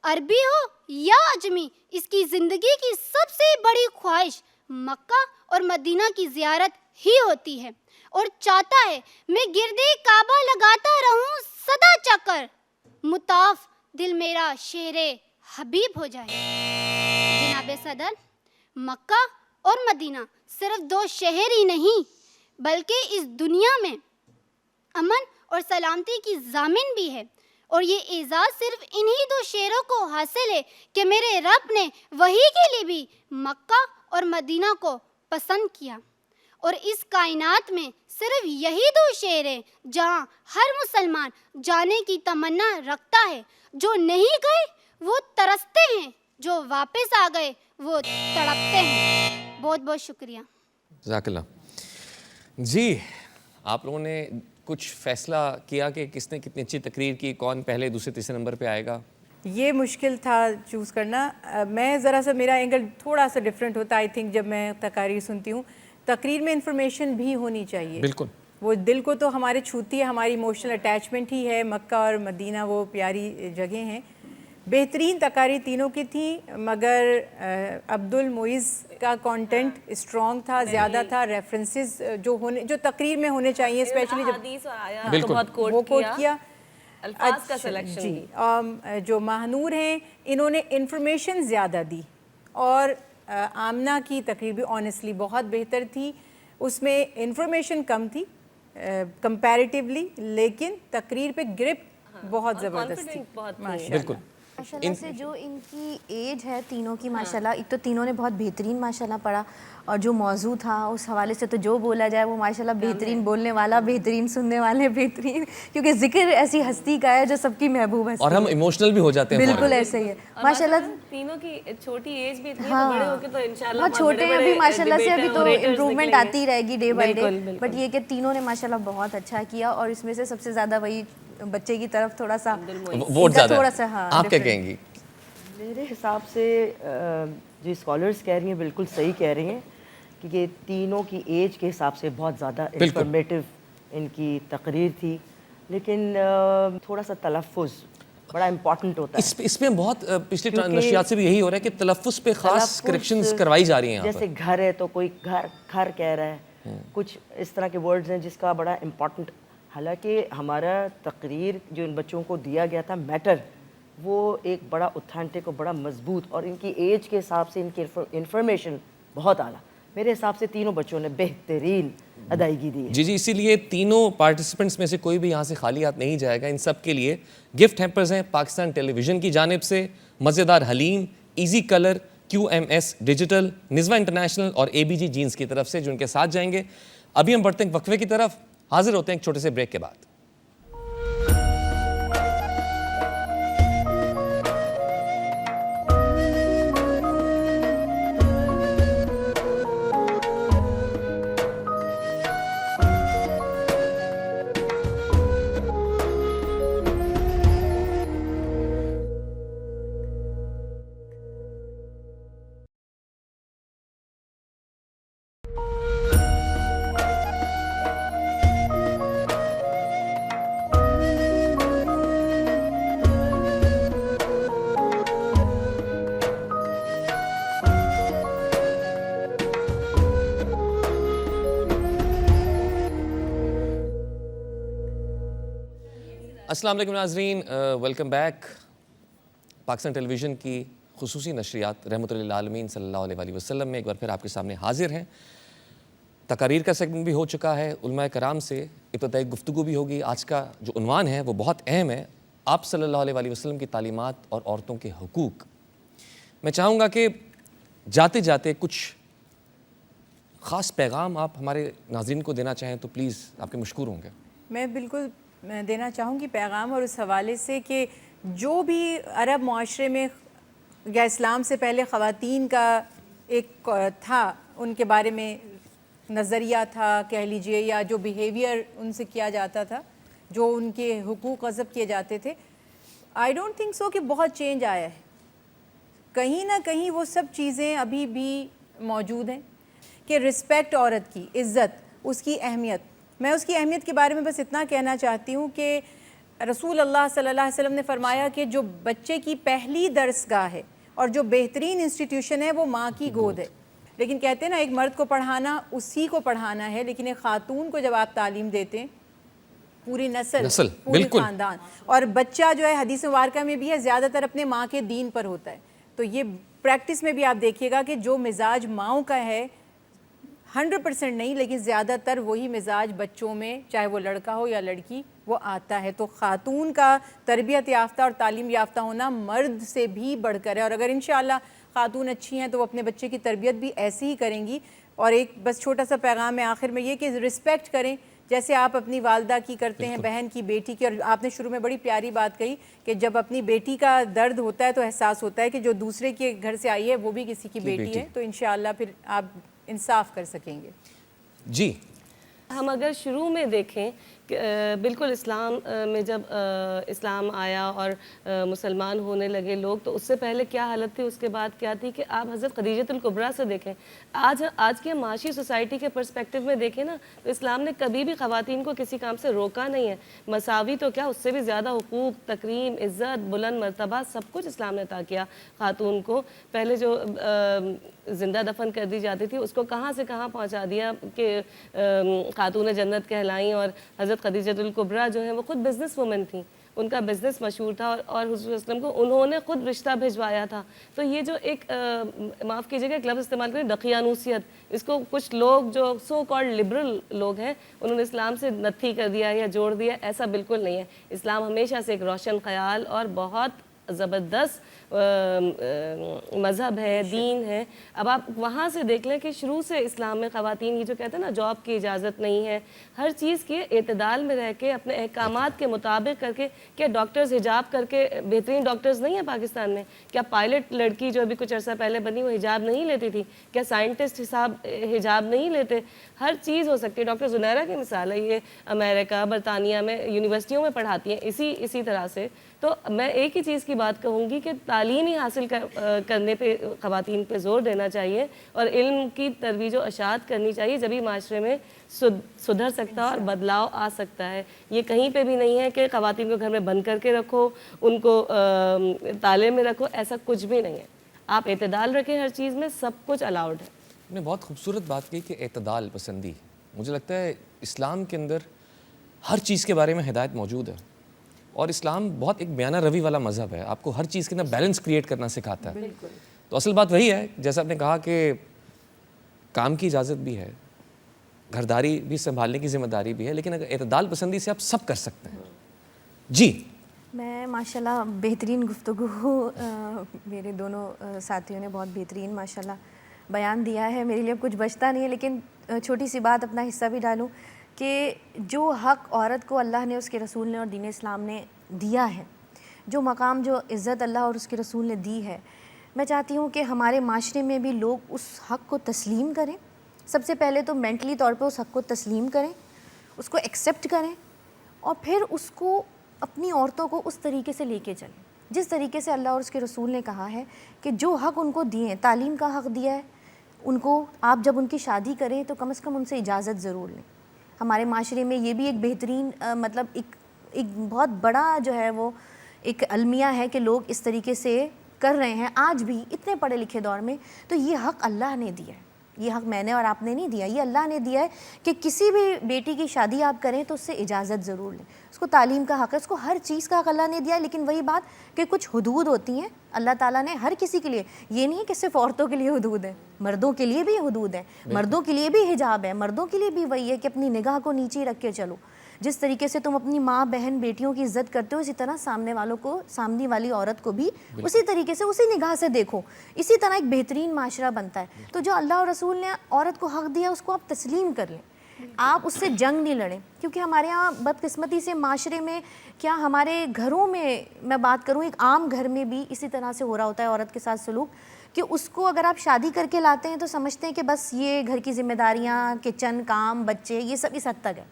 Speaker 9: عربی ہو یا اجمی, اس کی زندگی کی سب سے بڑی خواہش مکہ اور مدینہ کی زیارت ہی ہوتی ہے, اور چاہتا ہے میں گردے کعبہ لگاتا رہوں سدا چکر, مطاف دل میرا شہر حبیب ہو جائے. جناب صدر, مکہ اور مدینہ صرف دو شہر ہی نہیں بلکہ اس دنیا میں امن اور سلامتی کی ضامن بھی ہے, اور یہ اعزاز صرف انہی دو شہروں کو حاصل ہے کہ میرے رب نے وحی کے لیے بھی مکہ اور مدینہ کو پسند کیا, اور اس کائنات میں صرف یہی 2 شہر ہیں جہاں ہر مسلمان جانے کی تمنا رکھتا ہے. جو نہیں گئے وہ ترستے ہیں, جو واپس آ گئے وہ تڑپتے ہیں. بہت بہت شکریہ.
Speaker 1: جزاک اللہ. جی آپ لوگوں نے کچھ فیصلہ کیا کہ کس نے کتنی اچھی تقریر کی, کون پہلے دوسرے تیسرے نمبر پہ آئے گا؟
Speaker 2: یہ مشکل تھا چوز کرنا. میں ذرا سا میرا اینگل تھوڑا سا ڈفرینٹ ہوتا ہے. آئی تھنک جب میں تقاریر سنتی ہوں, تقریر میں انفارمیشن بھی ہونی چاہیے.
Speaker 1: بالکل. وہ
Speaker 2: دل کو تو ہمارے چھوتی ہے, ہماری ایموشنل اٹیچمنٹ ہی ہے. مکہ اور مدینہ وہ پیاری جگہیں ہیں. بہترین تقاریر تینوں کی تھیں, مگر عبد المعز کا کانٹینٹ اسٹرانگ تھا, زیادہ تھا. ریفرنسز جو تقریر میں ہونے چاہیے, اسپیشلی جب وہ کوٹ کیا.
Speaker 3: الفاظ کا سلیکشن
Speaker 2: جی. جو ماہنور ہیں انہوں نے انفارمیشن زیادہ دی, اور آمنہ کی تقریر بھی آنیسٹلی بہت بہتر تھی. اس میں انفارمیشن کم تھی کمپیریٹیولی, لیکن تقریر پہ گرپ بہت زبردست تھی.
Speaker 1: بالکل.
Speaker 4: ماشاءاللہ سے جو ان کی ایج ہے تینوں کی, ماشاءاللہ ایک تو تینوں نے بہت بہترین ماشاءاللہ پڑھا, اور جو موضوع تھا اس حوالے سے تو جو بولا جائے وہ ماشاءاللہ بہترین بولنے والا, بہترین سننے والے بہترین, کیونکہ ذکر ایسی ہستی کا ہے جو سب کی محبوب ہے,
Speaker 1: اور ہم ایموشنل بھی ہو جاتے ہیں.
Speaker 4: بالکل ایسے ہی ہے ماشاءاللہ.
Speaker 3: تینوں کی چھوٹی ایج بھی اتنی ہے, بڑے ہو کے تو انشاءاللہ
Speaker 4: چھوٹے ہیں ابھی ماشاءاللہ سے, ابھی تو امپروومنٹ آتی رہے گی ڈے بائی ڈے. بٹ یہ کہ تینوں نے ماشاءاللہ بہت اچھا کیا, اور اس میں سے سب سے زیادہ وہی بچے کی طرف تھوڑا سا
Speaker 1: ووٹ زیادہ ہے. آپ کیا کہیں گی؟
Speaker 5: میرے حساب سے جو اسکالرس کہہ رہی ہیں بالکل صحیح کہہ رہی ہیں, کہ یہ تینوں کی ایج کے حساب سے بہت زیادہ انفارمیٹیو ان کی تقریر تھی, لیکن تھوڑا سا تلفظ بڑا امپورٹنٹ ہوتا ہے.
Speaker 1: اس میں بہت پچھلی نشریات سے بھی یہی ہو رہا ہے کہ تلفظ پہ خاص کریکشنز کروائی جا رہی ہیں.
Speaker 5: جیسے گھر ہے تو کوئی گھر کہہ رہا ہے, کچھ اس طرح کے ورڈز ہیں جس کا بڑا امپورٹنٹ. حالانکہ ہمارا تقریر جو ان بچوں کو دیا گیا تھا میٹر, وہ ایک بڑا اوتھینٹک اور بڑا مضبوط, اور ان کی ایج کے حساب سے ان کی انفارمیشن بہت اعلیٰ. میرے حساب سے تینوں بچوں نے بہترین ادائیگی دی.
Speaker 1: جی اسی لیے تینوں پارٹیسپنٹس میں سے کوئی بھی یہاں سے خالی ہاتھ نہیں جائے گا. ان سب کے لیے گفٹ ہیمپرز ہیں پاکستان ٹیلی ویژن کی جانب سے, Mazedar Haleem, easy colour, QMS digital, نزوہ انٹرنیشنل اور ABG جینز کی طرف سے, جو ان کے ساتھ جائیں گے. ابھی ہم بڑھتے ہیں وقفے کی طرف, حاضر ہوتے ہیں ایک چھوٹے سے بریک کے بعد. السلام علیکم ناظرین, ویلکم بیک. پاکستان ٹیلی ویژن کی خصوصی نشریات رحمۃ للعالمین صلی اللہ علیہ وسلم میں ایک بار پھر آپ کے سامنے حاضر ہیں. تقاریر کا سیگمنٹ بھی ہو چکا ہے, علماء کرام سے ابتدائی گفتگو بھی ہوگی. آج کا جو عنوان ہے وہ بہت اہم ہے, آپ صلی اللہ علیہ وسلم کی تعلیمات اور عورتوں کے حقوق. میں چاہوں گا کہ جاتے جاتے کچھ خاص پیغام آپ ہمارے ناظرین کو دینا چاہیں تو پلیز آپ کے مشکور ہوں گے.
Speaker 2: میں بالکل دینا چاہوں گی پیغام, اور اس حوالے سے کہ جو بھی عرب معاشرے میں یا اسلام سے پہلے خواتین کا ایک تھا, ان کے بارے میں نظریہ تھا کہہ لیجئے, یا جو بیہیویئر ان سے کیا جاتا تھا, جو ان کے حقوق غصب کیے جاتے تھے, آئی ڈونٹ تھنک سو کہ بہت چینج آیا ہے. کہیں نہ کہیں وہ سب چیزیں ابھی بھی موجود ہیں, کہ رسپیکٹ عورت کی, عزت, اس کی اہمیت. میں اس کی اہمیت کے بارے میں بس اتنا کہنا چاہتی ہوں کہ رسول اللہ صلی اللہ علیہ وسلم نے فرمایا کہ جو بچے کی پہلی درسگاہ ہے اور جو بہترین انسٹیٹیوشن ہے وہ ماں کی گود ہے. لیکن کہتے ہیں نا, ایک مرد کو پڑھانا اسی کو پڑھانا ہے, لیکن ایک خاتون کو جب آپ تعلیم دیتے ہیں, پوری نسل پوری خاندان, اور بچہ جو ہے حدیث مبارکہ میں بھی ہے زیادہ تر اپنے ماں کے دین پر ہوتا ہے. تو یہ پریکٹس میں بھی آپ دیکھیے گا کہ جو مزاج ماؤں کا ہے 100% نہیں, لیکن زیادہ تر وہی مزاج بچوں میں, چاہے وہ لڑکا ہو یا لڑکی, وہ آتا ہے. تو خاتون کا تربیت یافتہ اور تعلیم یافتہ ہونا مرد سے بھی بڑھ کر ہے, اور اگر انشاءاللہ خاتون اچھی ہیں تو وہ اپنے بچے کی تربیت بھی ایسے ہی کریں گی. اور ایک بس چھوٹا سا پیغام ہے آخر میں یہ کہ رسپیکٹ کریں جیسے آپ اپنی والدہ کی کرتے ہیں, بہن کی, بیٹی کی. اور آپ نے شروع میں بڑی پیاری بات کہی کہ جب اپنی بیٹی کا درد ہوتا ہے تو احساس ہوتا ہے کہ جو دوسرے کے گھر سے آئی ہے وہ بھی کسی کی بیٹی ہے, تو انشاءاللہ پھر آپ انصاف کر سکیں گے.
Speaker 1: جی
Speaker 3: ہم اگر شروع میں دیکھیں بالکل اسلام میں جب اسلام آیا اور مسلمان ہونے لگے لوگ, تو اس سے پہلے کیا حالت تھی, اس کے بعد کیا تھی, کہ آپ حضرت خدیجۃ الکبریٰ سے دیکھیں. آج کی معاشی سوسائٹی کے پرسپیکٹیو میں دیکھیں نا, تو اسلام نے کبھی بھی خواتین کو کسی کام سے روکا نہیں ہے. مساوی تو کیا, اس سے بھی زیادہ حقوق, تکریم, عزت, بلند مرتبہ سب کچھ اسلام نے عطا کیا خاتون کو. پہلے جو زندہ دفن کر دی جاتی تھی اس کو کہاں سے کہاں پہنچا دیا کہ خاتون جنت کہلائیں. اور حضرت خدیجۃ الکبریٰ جو ہیں وہ خود بزنس وومن تھیں, ان کا بزنس مشہور تھا, اور حضور صلی اللہ علیہ وسلم کو انہوں نے خود رشتہ بھجوایا تھا. تو یہ جو ایک معاف کیجیے گا ایک لفظ استعمال کریں, دقیانوسیت, اس کو کچھ لوگ جو سو کالڈ لبرل لوگ ہیں انہوں نے اسلام سے نتھی کر دیا یا جوڑ دیا. ایسا بالکل نہیں ہے. اسلام ہمیشہ سے ایک روشن خیال اور بہت زبردست مذہب ہے, دین ہے. اب آپ وہاں سے دیکھ لیں کہ شروع سے اسلام میں خواتین کی جو کہتے ہیں نا جاب کی اجازت نہیں ہے, ہر چیز کے اعتدال میں رہ کے اپنے احکامات کے مطابق کر کے. کیا ڈاکٹرز حجاب کر کے بہترین ڈاکٹرز نہیں ہیں پاکستان میں؟ کیا پائلٹ لڑکی جو ابھی کچھ عرصہ پہلے بنی وہ حجاب نہیں لیتی تھی؟ کیا سائنٹسٹ حجاب نہیں لیتے؟ ہر چیز ہو سکتی ہے. ڈاکٹر زنیرہ کی مثال ہے, یہ امریکہ برطانیہ میں یونیورسٹیوں میں پڑھاتی ہیں اسی طرح سے. تو میں ایک ہی چیز کی بات کہوں گی کہ تعلیم ہی حاصل کرنے پہ خواتین پہ زور دینا چاہیے, اور علم کی ترویج و اشاعت کرنی چاہیے, جبھی معاشرے میں سدھر سکتا ہے اور بدلاؤ آ سکتا ہے. یہ کہیں پہ بھی نہیں ہے کہ خواتین کو گھر میں بند کر کے رکھو, ان کو تالے میں رکھو, ایسا کچھ بھی نہیں ہے. آپ اعتدال رکھیں ہر چیز میں, سب کچھ الاؤڈ ہے.
Speaker 1: نے بہت خوبصورت بات کی کہ اعتدال پسندی. مجھے لگتا ہے اسلام کے اندر ہر چیز کے بارے میں ہدایت موجود ہے, اور اسلام بہت ایک بیانہ روی والا مذہب ہے, آپ کو ہر چیز کے اندر بیلنس کریٹ کرنا سکھاتا ہے. تو اصل بات وہی ہے جیسا آپ نے کہا کہ کام کی اجازت بھی ہے, گھرداری بھی سنبھالنے کی ذمہ داری بھی ہے, لیکن اگر اعتدال پسندی سے آپ سب کر سکتے ہیں. جی
Speaker 4: میں ماشاءاللہ بہترین گفتگو میرے دونوں ساتھیوں نے بہت بہترین ماشاءاللہ بیان دیا ہے. میرے لیے اب کچھ بچتا نہیں ہے, لیکن چھوٹی سی بات اپنا حصہ بھی ڈالوں کہ جو حق عورت کو اللہ نے, اس کے رسول نے اور دین اسلام نے دیا ہے, جو مقام, جو عزت اللہ اور اس کے رسول نے دی ہے, میں چاہتی ہوں کہ ہمارے معاشرے میں بھی لوگ اس حق کو تسلیم کریں. سب سے پہلے تو مینٹلی طور پہ اس حق کو تسلیم کریں, اس کو ایکسیپٹ کریں, اور پھر اس کو اپنی عورتوں کو اس طریقے سے لے کے چلیں جس طریقے سے اللہ اور اس کے رسول نے کہا ہے کہ جو حق ان کو دیے, تعلیم کا حق دیا ہے ان کو, آپ جب ان کی شادی کریں تو کم از کم ان سے اجازت ضرور لیں. ہمارے معاشرے میں یہ بھی ایک بہترین مطلب ایک بہت بڑا جو ہے وہ ایک المیہ ہے کہ لوگ اس طریقے سے کر رہے ہیں آج بھی اتنے پڑھے لکھے دور میں. تو یہ حق اللہ نے دیا ہے, یہ حق میں نے اور آپ نے نہیں دیا, یہ اللہ نے دیا ہے کہ کسی بھی بیٹی کی شادی آپ کریں تو اس سے اجازت ضرور لیں. اس کو تعلیم کا حق ہے, اس کو ہر چیز کا حق اللہ نے دیا ہے. لیکن وہی بات کہ کچھ حدود ہوتی ہیں اللہ تعالیٰ نے ہر کسی کے لیے. یہ نہیں کہ صرف عورتوں کے لیے حدود ہے, مردوں کے لیے بھی حدود ہے, مردوں کے لیے بھی حجاب ہے, مردوں کے لیے بھی وہی ہے کہ اپنی نگاہ کو نیچے رکھ کے چلو. جس طریقے سے تم اپنی ماں بہن بیٹیوں کی عزت کرتے ہو, اسی طرح سامنے والوں کو, سامنے والی عورت کو بھی اسی طریقے سے اسی نگاہ سے دیکھو. اسی طرح ایک بہترین معاشرہ بنتا ہے. تو جو اللہ اور رسول نے عورت کو حق دیا اس کو آپ تسلیم کر لیں, آپ اس سے جنگ نہیں لڑیں. کیونکہ ہمارے یہاں بدقسمتی سے معاشرے میں, کیا ہمارے گھروں میں میں بات کروں, ایک عام گھر میں بھی اسی طرح سے ہو رہا ہوتا ہے عورت کے ساتھ سلوک, کہ اس کو اگر آپ شادی کر کے لاتے ہیں تو سمجھتے ہیں کہ بس یہ گھر کی ذمہ داریاں, کچن کام, بچے, یہ سب اس حد تک ہے.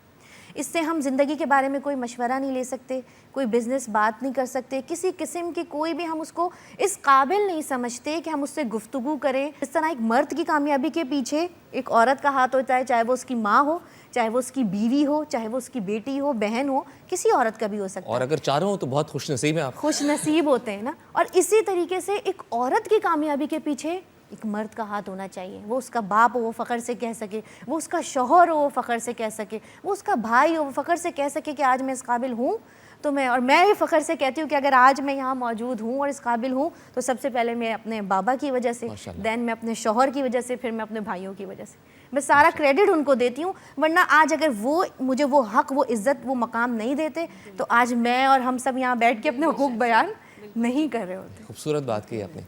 Speaker 4: اس سے ہم زندگی کے بارے میں کوئی مشورہ نہیں لے سکتے, کوئی بزنس بات نہیں کر سکتے, کسی قسم کی کوئی بھی ہم اس کو اس قابل نہیں سمجھتے کہ ہم اس سے گفتگو کریں. اس طرح ایک مرد کی کامیابی کے پیچھے ایک عورت کا ہاتھ ہوتا ہے, چاہے وہ اس کی ماں ہو, چاہے وہ اس کی بیوی ہو, چاہے وہ اس کی بیٹی ہو, بہن ہو, کسی عورت کا بھی ہو سکتا ہے.
Speaker 1: اور اگر چاروں ہو تو بہت خوش نصیب ہیں آپ.
Speaker 4: خوش نصیب ہوتے ہیں نا. اور اسی طریقے سے ایک عورت کی کامیابی کے پیچھے ایک مرد کا ہاتھ ہونا چاہیے. وہ اس کا باپ ہو, وہ فخر سے کہہ سکے, وہ اس کا شوہر ہو, وہ فخر سے کہہ سکے, وہ اس کا بھائی ہو, وہ فخر سے کہہ سکے کہ آج میں اس قابل ہوں. تو میں یہ فخر سے کہتی ہوں کہ اگر آج میں یہاں موجود ہوں اور اس قابل ہوں تو سب سے پہلے میں اپنے بابا کی وجہ سے, دین میں اپنے شوہر کی وجہ سے, پھر میں اپنے بھائیوں کی وجہ سے. میں سارا کریڈٹ ان کو دیتی ہوں, ورنہ آج اگر وہ مجھے وہ حق, وہ عزت, وہ مقام نہیں دیتے تو آج میں اور ہم سب یہاں بیٹھ کے اپنے حقوق بیان نہیں کر رہے ہوتے.
Speaker 1: خوبصورت بات کی آپ نے.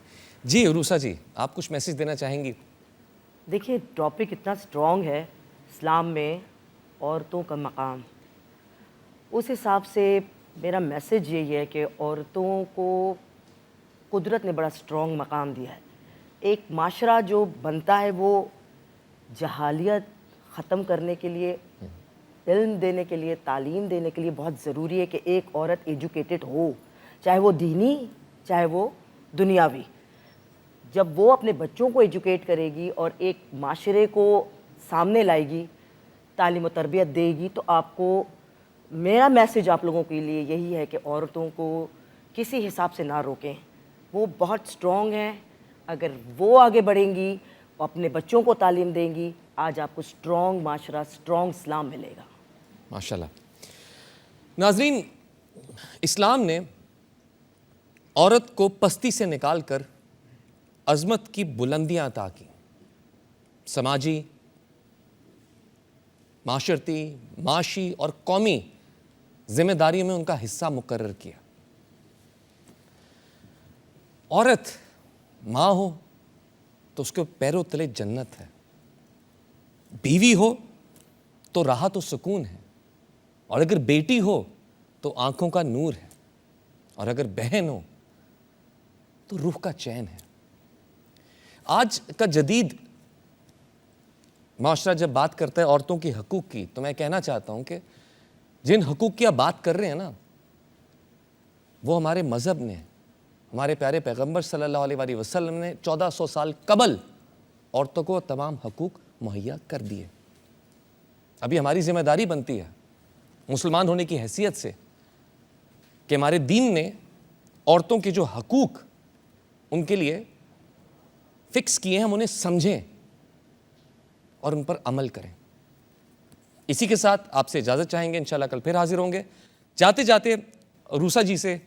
Speaker 1: جی عروسہ جی, آپ کچھ میسج دینا چاہیں گی؟
Speaker 5: دیکھیے ٹاپک اتنا اسٹرانگ ہے اسلام میں عورتوں کا مقام. اس حساب سے میرا میسج یہی ہے کہ عورتوں کو قدرت نے بڑا اسٹرانگ مقام دیا ہے. ایک معاشرہ جو بنتا ہے وہ جہالیت ختم کرنے کے لیے، علم دینے کے لیے، تعلیم دینے کے لیے بہت ضروری ہے کہ ایک عورت ایجوکیٹڈ ہو، چاہے وہ دینی چاہے وہ دنیاوی. جب وہ اپنے بچوں کو ایجوکیٹ کرے گی اور ایک معاشرے کو سامنے لائے گی، تعلیم و تربیت دے گی، تو آپ کو میرا میسج آپ لوگوں کے لیے یہی ہے کہ عورتوں کو کسی حساب سے نہ روکیں. وہ بہت اسٹرانگ ہیں. اگر وہ آگے بڑھیں گی اور اپنے بچوں کو تعلیم دیں گی، آج آپ کو اسٹرانگ معاشرہ، اسٹرانگ اسلام ملے گا.
Speaker 1: ماشاءاللہ. ناظرین، اسلام نے عورت کو پستی سے نکال کر عظمت کی بلندیاں عطا کی. سماجی، معاشرتی، معاشی اور قومی ذمہ داریوں میں ان کا حصہ مقرر کیا. عورت ماں ہو تو اس کے پیروں تلے جنت ہے، بیوی ہو تو راحت و سکون ہے، اور اگر بیٹی ہو تو آنکھوں کا نور ہے، اور اگر بہن ہو تو روح کا چین ہے. آج کا جدید معاشرہ جب بات کرتا ہے عورتوں کی حقوق کی، تو میں کہنا چاہتا ہوں کہ جن حقوق کی آپ بات کر رہے ہیں نا، وہ ہمارے مذہب نے، ہمارے پیارے پیغمبر صلی اللہ علیہ وآلہ وسلم نے 1400 سال قبل عورتوں کو تمام حقوق مہیا کر دیے. ابھی ہماری ذمہ داری بنتی ہے مسلمان ہونے کی حیثیت سے کہ ہمارے دین نے عورتوں کے جو حقوق ان کے لیے فکس کیے ہیں، ہم انہیں سمجھیں اور ان پر عمل کریں. اسی کے ساتھ آپ سے اجازت چاہیں گے، انشاءاللہ کل پھر حاضر ہوں گے. جاتے جاتے روسا جی سے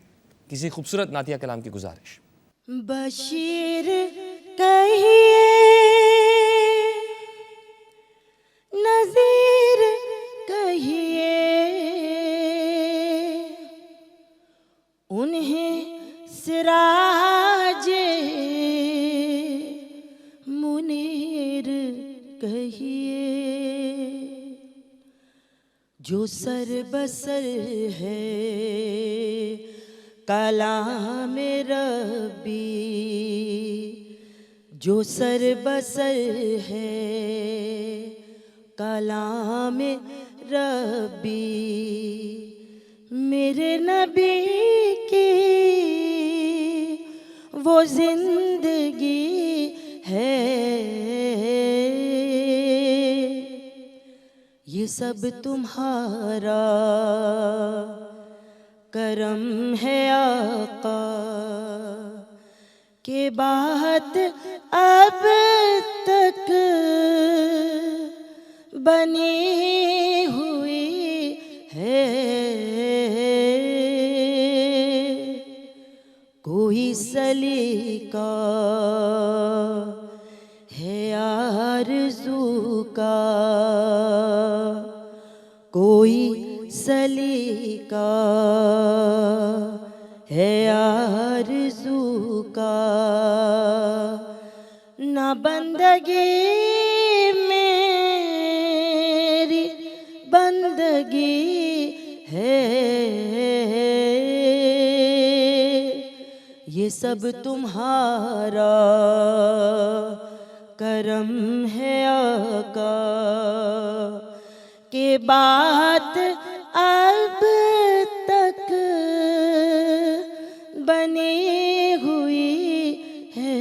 Speaker 1: کسی خوبصورت نعتیہ کلام کی گزارش.
Speaker 6: بشیر کہیے، نذیر کہیے، انہیں سراج منیر کہیے، جو سر بسر ہے کلام ربی، جو سر بسر ہے کلام ربی، میرے نبی کی وہ زندگی ہے. یہ سب تمہارا کرم ہے آقا، کہ بات اب تک بنی ہوئی ہے. کوئی سلیقہ ہے آرزو کا، کوئی سلیقہ ہے آرزو کا، نہ بندگی میری بندگی ہے. یہ سب تمہارا کرم ہے آقا، کہ بات اب تک بنی ہوئی ہے.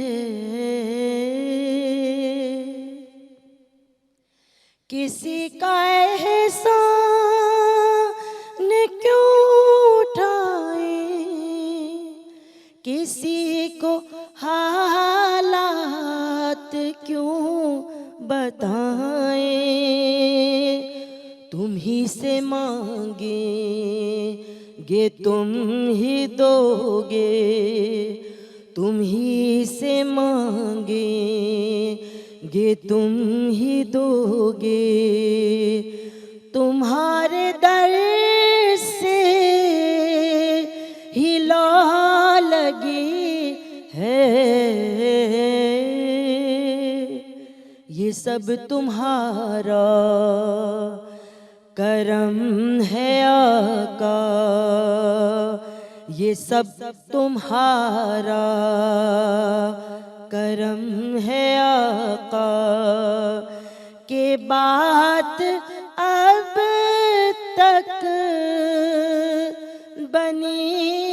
Speaker 6: کسی کا احسان کیوں اٹھائیں، کسی کو حالات کیوں بتائیں، تم ہی سے مانگیں گے تم ہی دو گے، تم ہی سے مانگیں گے تم ہی دو گے، تمہارے در سے ہی لا لگی ہے. یہ سب تمہارا کرم ہے آقا، یہ سب تمہارا کرم ہے آقا، کہ بات اب تک بنی